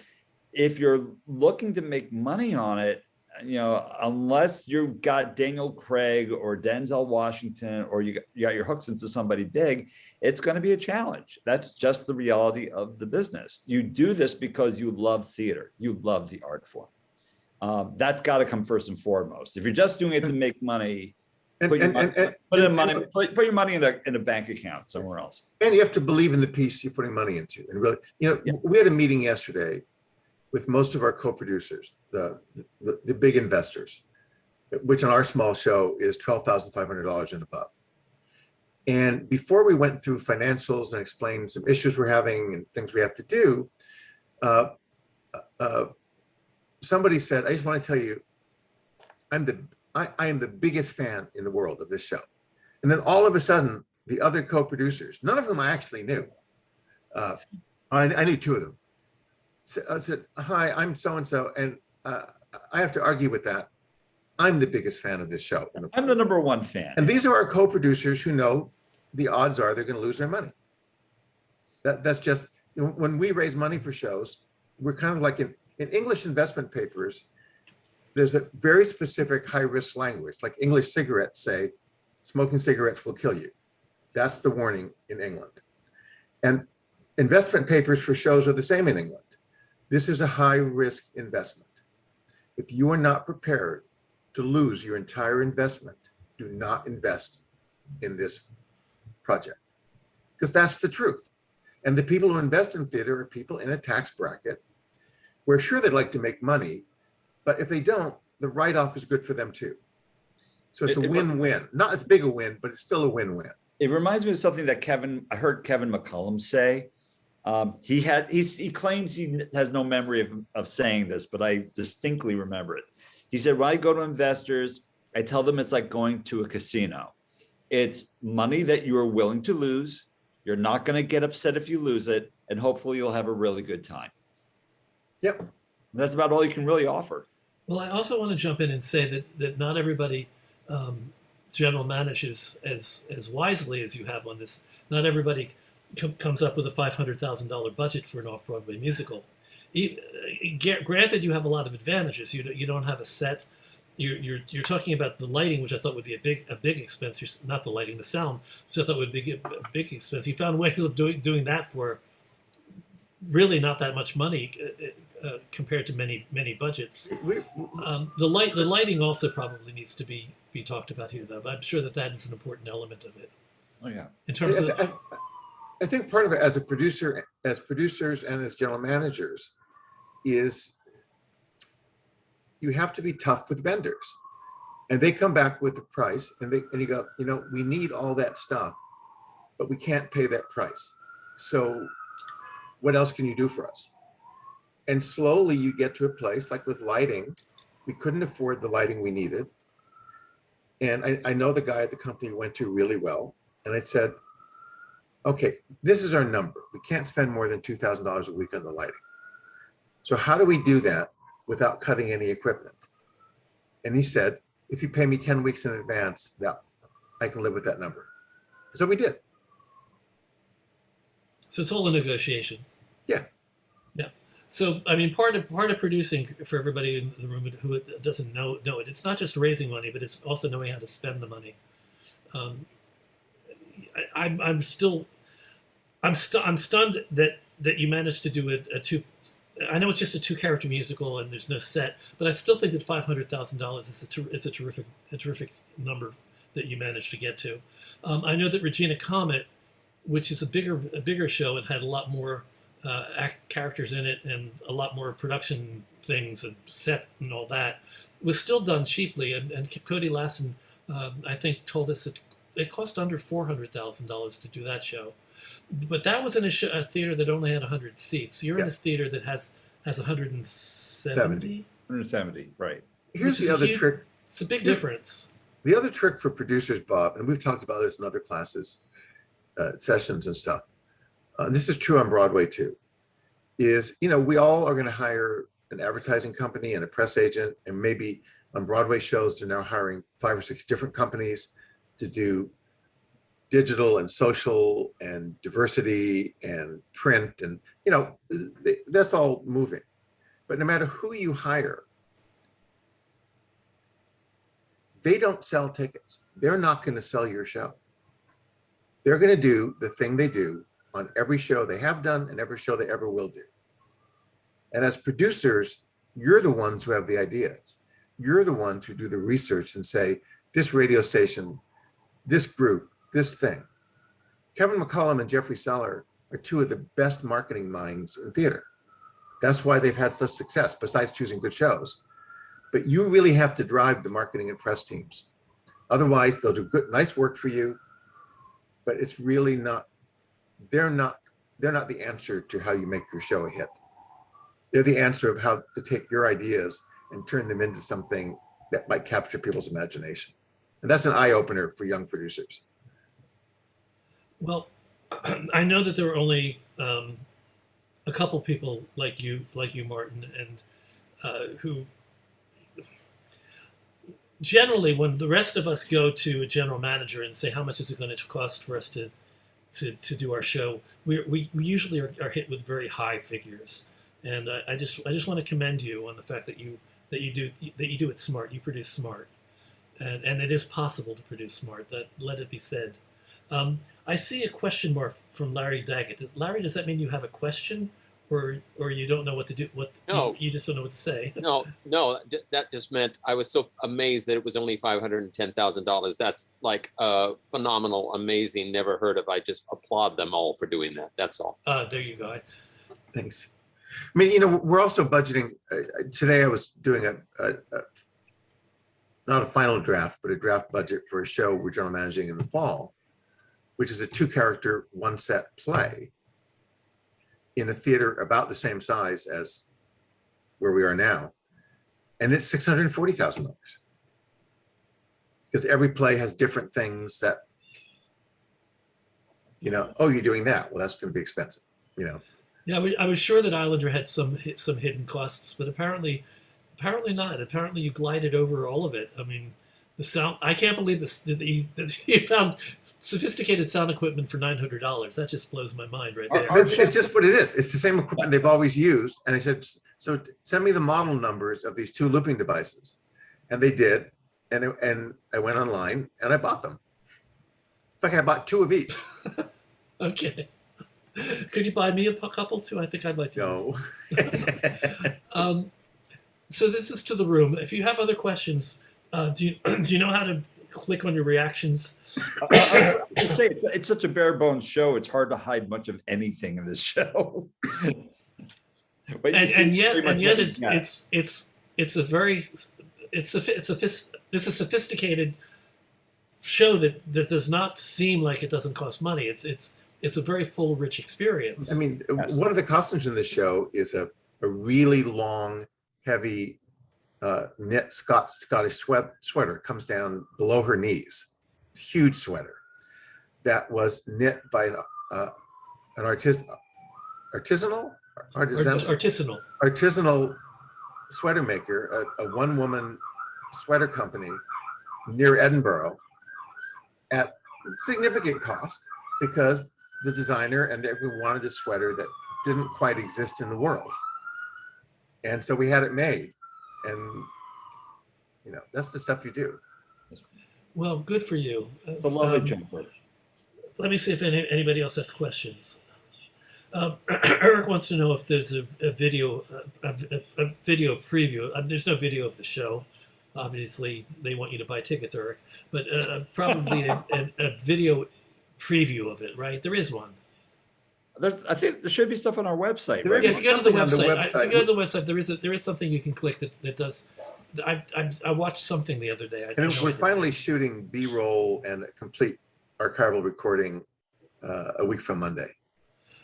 if you're looking to make money on it, you know, unless you've got Daniel Craig or Denzel Washington, or you got your hooks into somebody big, it's going to be a challenge. That's just the reality of the business. You do this because you love theater. You love the art form. That's got to come first and foremost. If you're just doing it to make money, put your money in a bank account somewhere else. And you have to believe in the piece you're putting money into. And really, you know, Yeah. We had a meeting yesterday with most of our co-producers, the big investors, which on our small show is $12,500 and above. And before we went through financials and explained some issues we're having and things we have to do, somebody said, I just want to tell you, I am the biggest fan in the world of this show. And then all of a sudden, the other co-producers, none of whom I actually knew, I knew 2 of them, I said, hi, I'm so-and-so, and I have to argue with that. I'm the biggest fan of this show. I'm the #1 fan. And these are our co-producers who know the odds are they're going to lose their money. That's just, you know, when we raise money for shows, we're kind of like in English investment papers, there's a very specific high-risk language, like English cigarettes say, smoking cigarettes will kill you. That's the warning in England. And investment papers for shows are the same in England. This is a high-risk investment. If you are not prepared to lose your entire investment, do not invest in this project, because that's the truth. And the people who invest in theater are people in a tax bracket where sure they'd like to make money, but if they don't, the write-off is good for them too. So it's a win-win. Not as big a win, but it's still a win-win. It reminds me of something that I heard Kevin McCollum say. He claims he has no memory of saying this, but I distinctly remember it. He said, when I go to investors, I tell them it's like going to a casino. It's money that you are willing to lose. You're not going to get upset if you lose it, and hopefully you'll have a really good time. Yep. That's about all you can really offer. Well, I also want to jump in and say that not everybody general manages as wisely as you have on this. Not everybody comes up with a $500,000 budget for an off-Broadway musical. Granted, you have a lot of advantages. You don't have a set. You're talking about the lighting, which I thought would be a big expense. Not the lighting, the sound, which I thought would be a big expense. You found ways of doing that for really not that much money compared to many budgets. The lighting also probably needs to be talked about here, though. But I'm sure that is an important element of it. Oh yeah. In terms of, I think part of it as a producer, as producers and as general managers, is you have to be tough with vendors. And they come back with the price and you go, we need all that stuff, but we can't pay that price. So what else can you do for us? And slowly you get to a place like with lighting, we couldn't afford the lighting we needed. And I know the guy at the company went to really well. And I said, okay, this is our number. We can't spend more than $2,000 a week on the lighting. So how do we do that without cutting any equipment? And he said, if you pay me 10 weeks in advance, that I can live with that number. So we did. so it's all a negotiation. Yeah. Yeah. So I mean, part of producing, for everybody in the room who doesn't know it, it's not just raising money, but it's also knowing how to spend the money. I'm stunned that you managed to do a two. I know it's just a 2-character musical and there's no set, but I still think that $500,000 is a terrific number that you managed to get to. I know that Regina Comet, which is a bigger show and had a lot more characters in it and a lot more production things and sets and all that, was still done cheaply. And Cody Lassen, I think, told us that it cost under $400,000 to do that show. But that was in a theater that only had 100 seats. You're in this theater that has 170. 170, right. Here's the other trick. It's a big difference. The other trick for producers, Bob, and we've talked about this in other classes, sessions and stuff. This is true on Broadway too, is, we all are going to hire an advertising company and a press agent, and maybe on Broadway shows, they're now hiring 5 or 6 different companies to do digital and social and diversity and print, and that's all moving. But no matter who you hire, they don't sell tickets. They're not going to sell your show. They're going to do the thing they do on every show they have done and every show they ever will do. And as producers, you're the ones who have the ideas. You're the ones who do the research and say, this radio station, this group, this thing. Kevin McCollum and Jeffrey Seller are 2 of the best marketing minds in theater. That's why they've had such success, besides choosing good shows. But you really have to drive the marketing and press teams. Otherwise, they'll do nice work for you, but it's really not, they're not the answer to how you make your show a hit. They're the answer of how to take your ideas and turn them into something that might capture people's imagination. And that's an eye-opener for young producers. Well, I know that there are only a couple people like you, Martin, and who generally, when the rest of us go to a general manager and say, how much is it going to cost for us to do our show, we usually are hit with very high figures. And I just want to commend you on the fact that you do it smart. You produce smart, and it is possible to produce smart. That, let it be said. I see a question mark from Larry Daggett. Larry, does that mean you have a question, or you don't know what to do? No, you just don't know what to say. No, that just meant I was so amazed that it was only $510,000. That's like phenomenal, amazing, never heard of. I just applaud them all for doing that. That's all. There you go. Thanks. I mean, we're also budgeting. Today I was doing not a final draft, but a draft budget for a show we're general managing in the fall, which is a 2-character, 1-set play in a theater about the same size as where we are now. And it's $640,000. Because every play has different things that, oh, you're doing that. Well, that's going to be expensive, Yeah, I was sure that Islander had some hidden costs, but apparently not. Apparently you glided over all of it. I mean, the sound. I can't believe that you found sophisticated sound equipment for $900. That just blows my mind right there. It's just what it is. It's the same equipment they've always used. And I said, so send me the model numbers of these 2 looping devices. And they did. And I went online and I bought them. In fact, I bought 2 of each. Okay. Could you buy me a couple too? I think I'd like to. No. So this is to the room. If you have other questions, do you know how to click on your reactions? I just say it's such a bare bones show. It's hard to hide much of anything in this show. But And yet yeah. it's a very it's a sophisticated show that does not seem like it doesn't cost money. It's a very full, rich experience. I mean, Yes. one of the costumes in this show is a really long, heavy knit Scottish sweater. It comes down below her knees. Huge sweater that was knit by an artisanal sweater maker, a one-woman sweater company near Edinburgh at significant cost, because the designer and everyone wanted a sweater that didn't quite exist in the world. And so we had it made. And, you know, that's the stuff you do. Well, good for you. It's a lovely jumper. Let me see if anybody else has questions. Eric wants to know if there's a video preview. There's no video of the show. Obviously, they want you to buy tickets, Eric. But probably a video preview of it, right? There is one. I think there should be stuff on our website. There Right? Yeah, if you go to the something on the website, if website. you go to the website, there is something you can click that does. I watched something the other day. And we're finally shooting B-roll and a complete archival recording a week from Monday.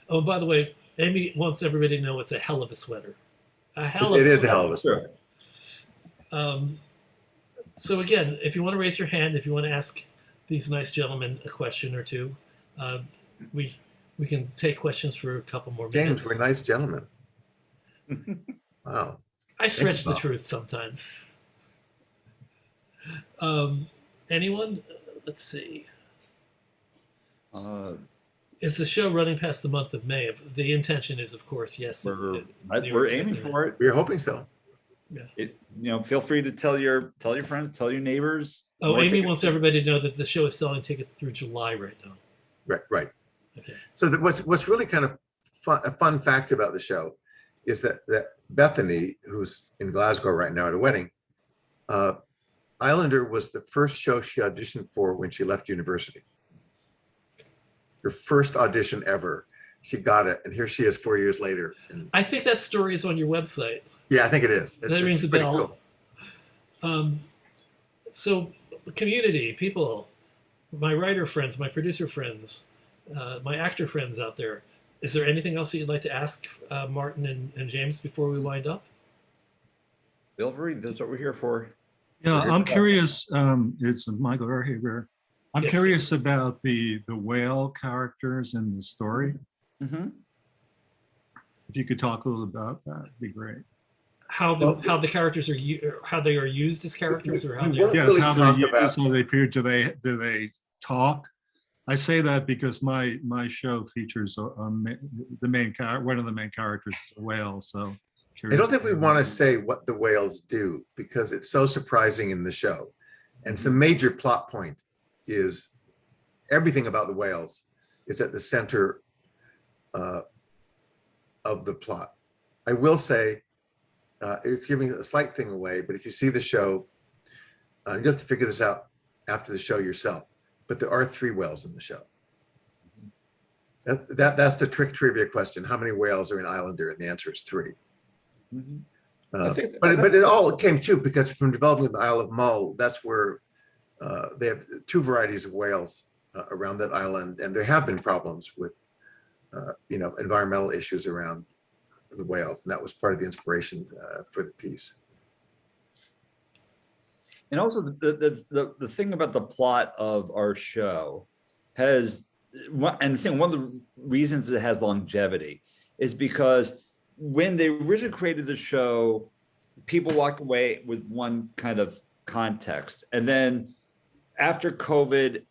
Oh, by the way, Amy wants everybody to know it's a hell of a sweater. It is a hell of a sweater. So again, if you want to raise your hand, if you want to ask these nice gentlemen a question or two, we can take questions for a couple more minutes. James, we're nice gentlemen. Wow. I stretch the Bob. truth sometimes. Anyone? Let's see. Is the show running past the month of May? The intention is, of course, yes. We're New York's aiming been there. for it. We're hoping so. Feel free to tell your friends, tell your neighbors. Oh, More Amy tickets. wants everybody to know that the show is selling tickets through July right now. Right. Okay. So what's really kind of a fun fact about the show is that Bethany, who's in Glasgow right now at a wedding, Islander was the first show she auditioned for when she left university. Her first audition ever. She got it, and here she is 4 years later. And I think that story is on your website. yeah, I think it is. That rings a pretty bell. cool. So, community, people, my writer friends, my producer friends, my actor friends out there, is there anything else that you'd like to ask Martin and James before we wind up? Feel free. That's what we're here for. Yeah, We're I'm here. curious. It's Michael Verheber. I'm Yes. curious about the whale characters in the story. Mm-hmm. If you could talk a little about that, it'd be great. How the characters how they are used as characters, or how We they're won't Yes, really how talk they about- use, how they appear. Do they talk? I say that because my show features the main character. One of the main characters is a whale. So I don't think we want to say what the whales do because it's so surprising in the show. And some major plot point is everything about the whales is at the center of the plot. I will say, it's giving a slight thing away, but if you see the show, you have to figure this out after the show yourself. But there are 3 whales in the show. That's the trick trivia question. How many whales are in Islander? And the answer is 3. Mm-hmm. But it all came too because from developing the Isle of Mull, that's where they have 2 varieties of whales around that island, and there have been problems with environmental issues around the whales, and that was part of the inspiration for the piece. And also the thing about the plot of our show has, and I think one of the reasons it has longevity is because when they originally created the show, people walked away with one kind of context. And then after COVID,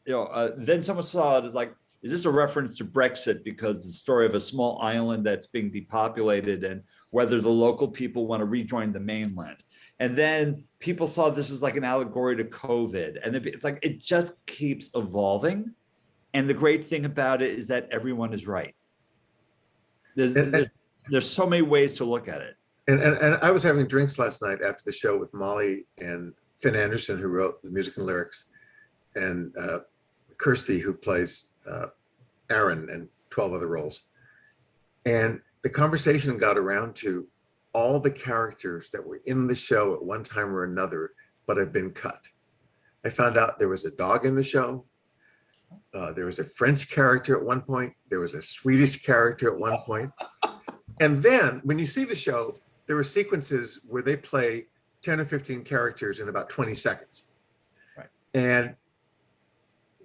then someone saw it as like, is this a reference to Brexit? Because the story of a small island that's being depopulated and whether the local people want to rejoin the mainland. And then people saw this as like an allegory to COVID. And it's like, it just keeps evolving. And the great thing about it is that everyone is right. There's, And- there's there's so many ways to look at it. And I was having drinks last night after the show with Molly and Finn Anderson, who wrote the music and lyrics, and Kirsty, who plays Aaron and 12 other roles. And the conversation got around to all the characters that were in the show at one time or another, but have been cut. I found out there was a dog in the show. There was a French character at one point. There was a Swedish character at one point. And then when you see the show, there were sequences where they play 10 or 15 characters in about 20 seconds. Right. And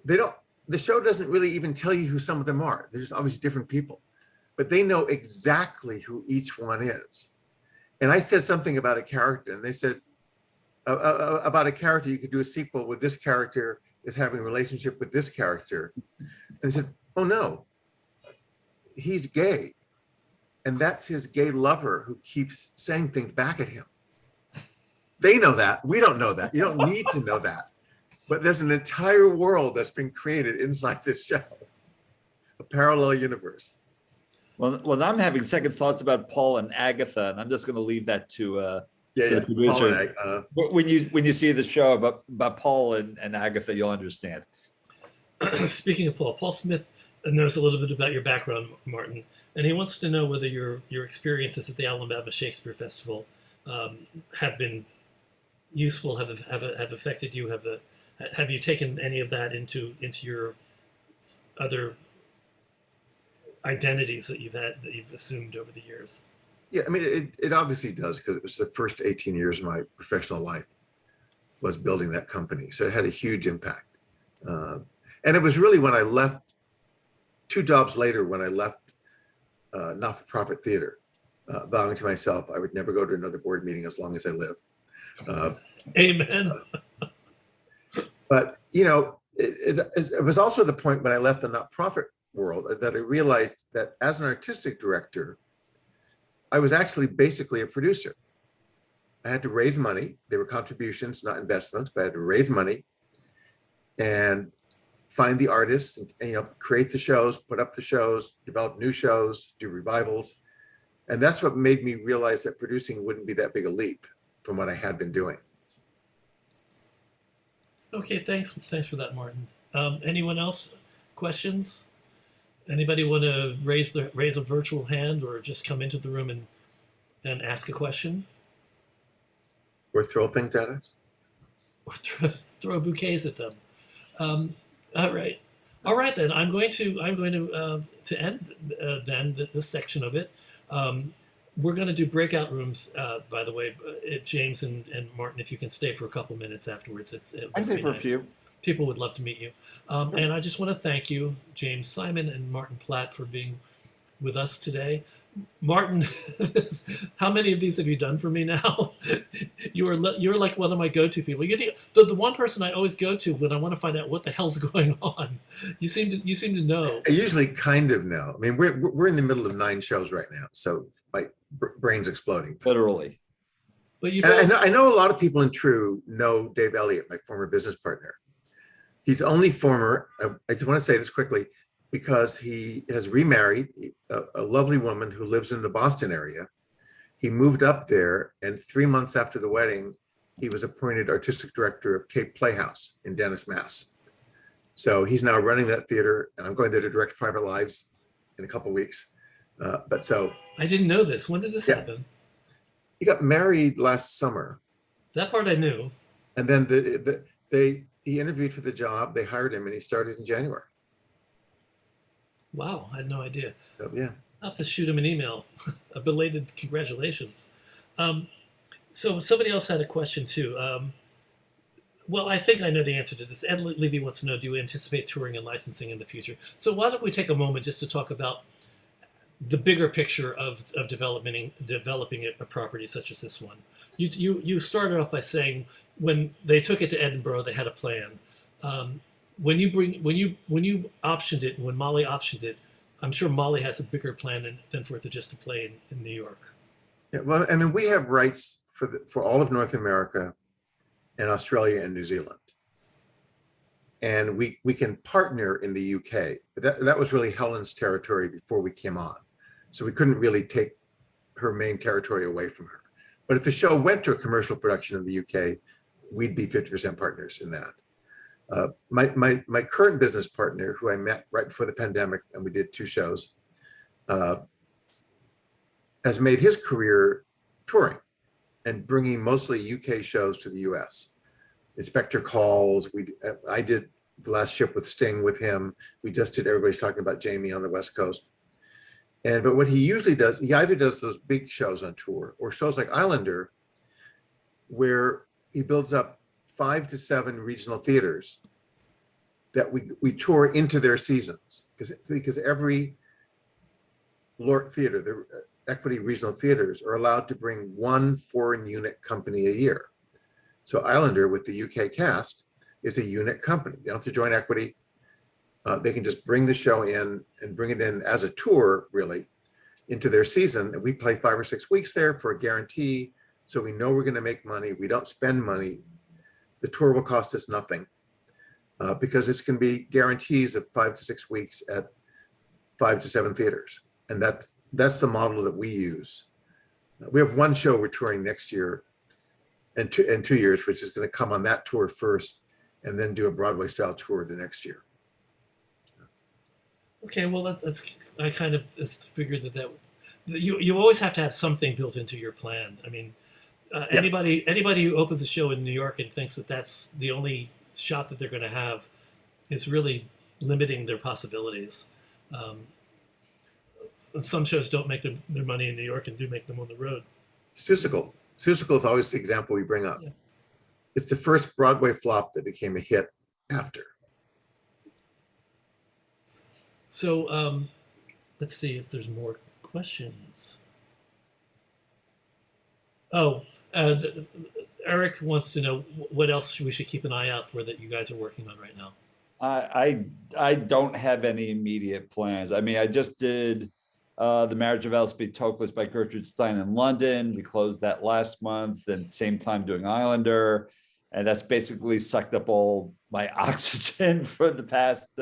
the show doesn't really even tell you who some of them are. There's obviously different people, but they know exactly who each one is. And I said something about a character, and they said about a character, you could do a sequel with this character is having a relationship with this character. And they said, oh no, he's gay. And that's his gay lover who keeps saying things back at him. They know that. We don't know that. You don't need to know that. But there's an entire world that's been created inside this show, a parallel universe. Well, now I'm having second thoughts about Paul and Agatha, and I'm just going to leave that to the producer. When you see the show about Paul and Agatha, you'll understand. Speaking of Paul Smith knows a little bit about your background, Martin, and he wants to know whether your experiences at the Alabama Shakespeare Festival have been useful, have affected you. Have you taken any of that into your other identities that you've assumed over the years? Yeah, I mean, it obviously does, because it was the first 18 years of my professional life was building that company. So it had a huge impact. And it was really when I left, 2 jobs later, when I left not-for-profit theater, vowing to myself I would never go to another board meeting as long as I live. Amen. But, you know, it was also the point when I left the not-profit world that I realized that as an artistic director, I was actually basically a producer. I had to raise money. They were contributions, not investments, but I had to raise money and find the artists and create the shows, put up the shows, develop new shows, do revivals. And that's what made me realize that producing wouldn't be that big a leap from what I had been doing. Okay, thanks for that, Martin. Anyone else? Questions? Anybody want to raise a virtual hand or just come into the room and ask a question? Or throw things at us? Or throw bouquets at them. All right then. I'm going to end then this section of it. We're going to do breakout rooms. By the way, James and Martin, if you can stay for a couple minutes afterwards, I can stay for a few. People would love to meet you. And I just want to thank you, James Simon and Martin Platt, for being with us today. Martin, how many of these have you done for me now? You're like one of my go-to people. You're the one person I always go to when I want to find out what the hell's going on. You seem to know. I usually kind of know. I mean, we're in the middle of 9 shows right now, so my brain's exploding. Literally. But I know a lot of people in True know Dave Elliott, my former business partner. He's only former. I just want to say this quickly, because he has remarried a lovely woman who lives in the Boston area. He moved up there, and 3 months after the wedding, he was appointed artistic director of Cape Playhouse in Dennis, Mass. So he's now running that theater, and I'm going there to direct Private Lives in a couple of weeks. I didn't know this. When did this happen? He got married last summer. That part I knew. And then he interviewed for the job. They hired him, and he started in January. Wow, I had no idea. So, yeah. I'll have to shoot him an email. A belated congratulations. So somebody else had a question too. Well, I think I know the answer to this. Ed Levy wants to know, do you anticipate touring and licensing in the future? So why don't we take a moment just to talk about the bigger picture of developing a property such as this one. You started off by saying when they took it to Edinburgh, they had a plan. When you optioned it, when Molly optioned it, I'm sure Molly has a bigger plan than for it to just play in New York. Yeah, well, I mean, we have rights for all of North America and Australia and New Zealand. And we can partner in the UK. But that was really Helen's territory before we came on. So we couldn't really take her main territory away from her. But if the show went to a commercial production in the UK, we'd be 50% partners in that. My current business partner, who I met right before the pandemic, and we did 2 shows, has made his career touring and bringing mostly UK shows to the US. Inspector Calls. I did The Last Ship with Sting with him. We just did Everybody's Talking About Jamie on the West Coast. But what he usually does, he either does those big shows on tour or shows like Islander, where he builds up 5 to 7 regional theaters that we tour into their seasons, because every LORT theater, the equity regional theaters, are allowed to bring 1 foreign unit company a year. So Islander, with the UK cast, is a unit company. They don't have to join equity. They can just bring the show in and bring it in as a tour, really, into their season. And we play 5 or 6 weeks there for a guarantee. So we know we're going to make money. We don't spend money. The tour will cost us nothing, because it's going to be guarantees of 5 to 6 weeks at 5 to 7 theaters. And that's the model that we use. We have 1 show we're touring next year and 2 years, which is going to come on that tour first and then do a Broadway style tour the next year. Okay, well, I kind of figured that you always have to have something built into your plan. I mean, anybody who opens a show in New York and thinks that that's the only shot that they're going to have is really limiting their possibilities. Some shows don't make their money in New York and do make them on the road. Seussical is always the example we bring up. Yeah. It's the first Broadway flop that became a hit after. So let's see if there's more questions. Oh, Eric wants to know what else we should keep an eye out for that you guys are working on right now. I don't have any immediate plans. I mean, I just did The Marriage of Elspeth Toklas by Gertrude Stein in London. We closed that last month, and same time doing Islander. And that's basically sucked up all my oxygen for the past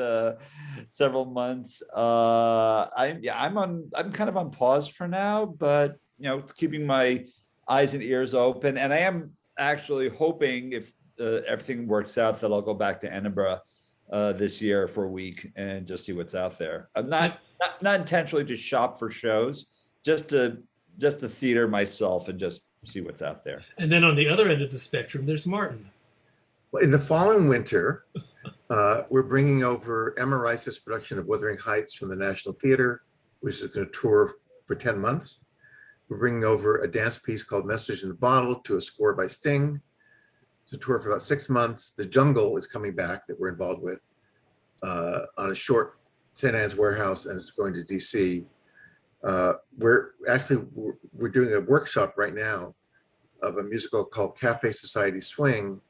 several months. I'm kind of on pause for now, but keeping my eyes and ears open. And I am actually hoping, if everything works out, that I'll go back to Edinburgh this year for a week and just see what's out there. I'm not intentionally to shop for shows, just to theater myself and just see what's out there. And then on the other end of the spectrum, there's Martin. Well, in the fall and winter, we're bringing over Emma Rice's production of Wuthering Heights from the National Theater, which is going to tour for 10 months. We're bringing over a dance piece called Message in a Bottle to a score by Sting. It's a tour for about 6 months. The Jungle is coming back, that we're involved with, on a short St. Anne's Warehouse, and it's going to DC. We're doing a workshop right now of a musical called Cafe Society Swing,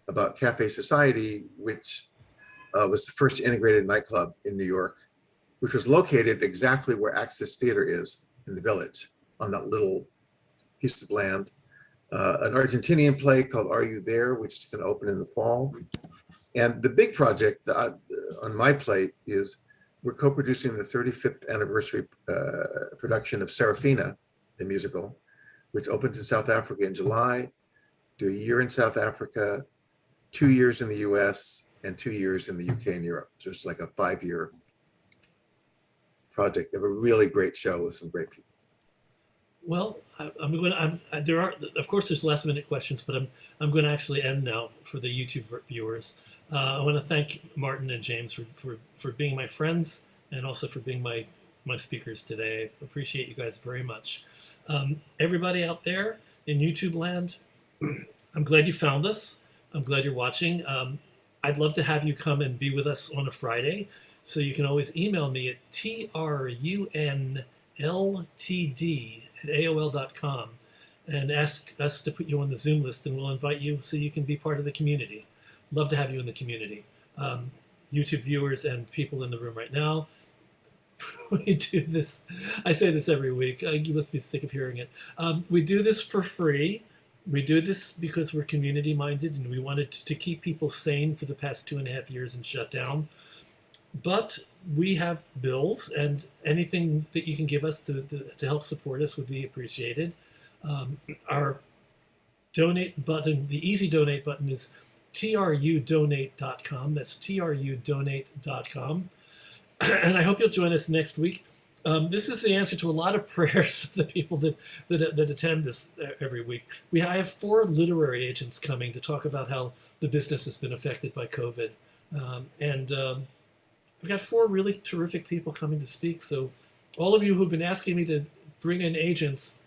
about Cafe Society, which was the first integrated nightclub in New York, which was located exactly where Access Theater is in the Village, on that little piece of land. An Argentinian play called Are You There, which is going to open in the fall. And the big project on my plate is we're co-producing the 35th anniversary production of Serafina, the musical, which opens in South Africa in July, do a year in South Africa, 2 years in the US, and 2 years in the UK and Europe. So it's like a 5-year project. They have a really great show with some great people. Well, there are, of course, there's last minute questions, but I'm going to actually end now for the YouTube viewers. I want to thank Martin and James for being my friends and also for being my speakers today. I appreciate you guys very much. Everybody out there in YouTube land, I'm glad you found us. I'm glad you're watching. I'd love to have you come and be with us on a Friday. So you can always email me at trunltd@aol.com and ask us to put you on the Zoom list, and we'll invite you so you can be part of the community. Love to have you in the community. YouTube viewers and people in the room right now, we do this. I say this every week. You must be sick of hearing it. We do this for free. We do this because we're community minded and we wanted to keep people sane for the past 2.5 years and shut down. But we have bills, and anything that you can give us to help support us would be appreciated. Our donate button, the easy donate button is trudonate.com. That's trudonate.com. And I hope you'll join us next week. This is the answer to a lot of prayers of the people that attend this every week. I have 4 literary agents coming to talk about how the business has been affected by COVID. We've got 4 really terrific people coming to speak. So all of you who've been asking me to bring in agents,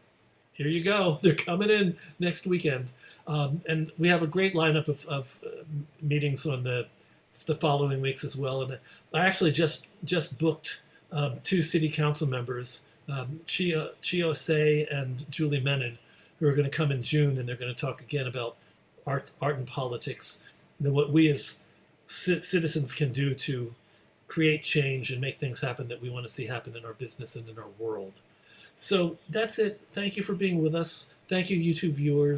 here you go. They're coming in next weekend. And we have a great lineup of meetings on the following weeks as well. And I actually just booked 2 city council members, Chio Say and Julie Menon, who are going to come in June, and they're going to talk again about art and politics, and what we as citizens can do to create change and make things happen that we want to see happen in our business and in our world. So that's it. Thank you for being with us. Thank you, YouTube viewers.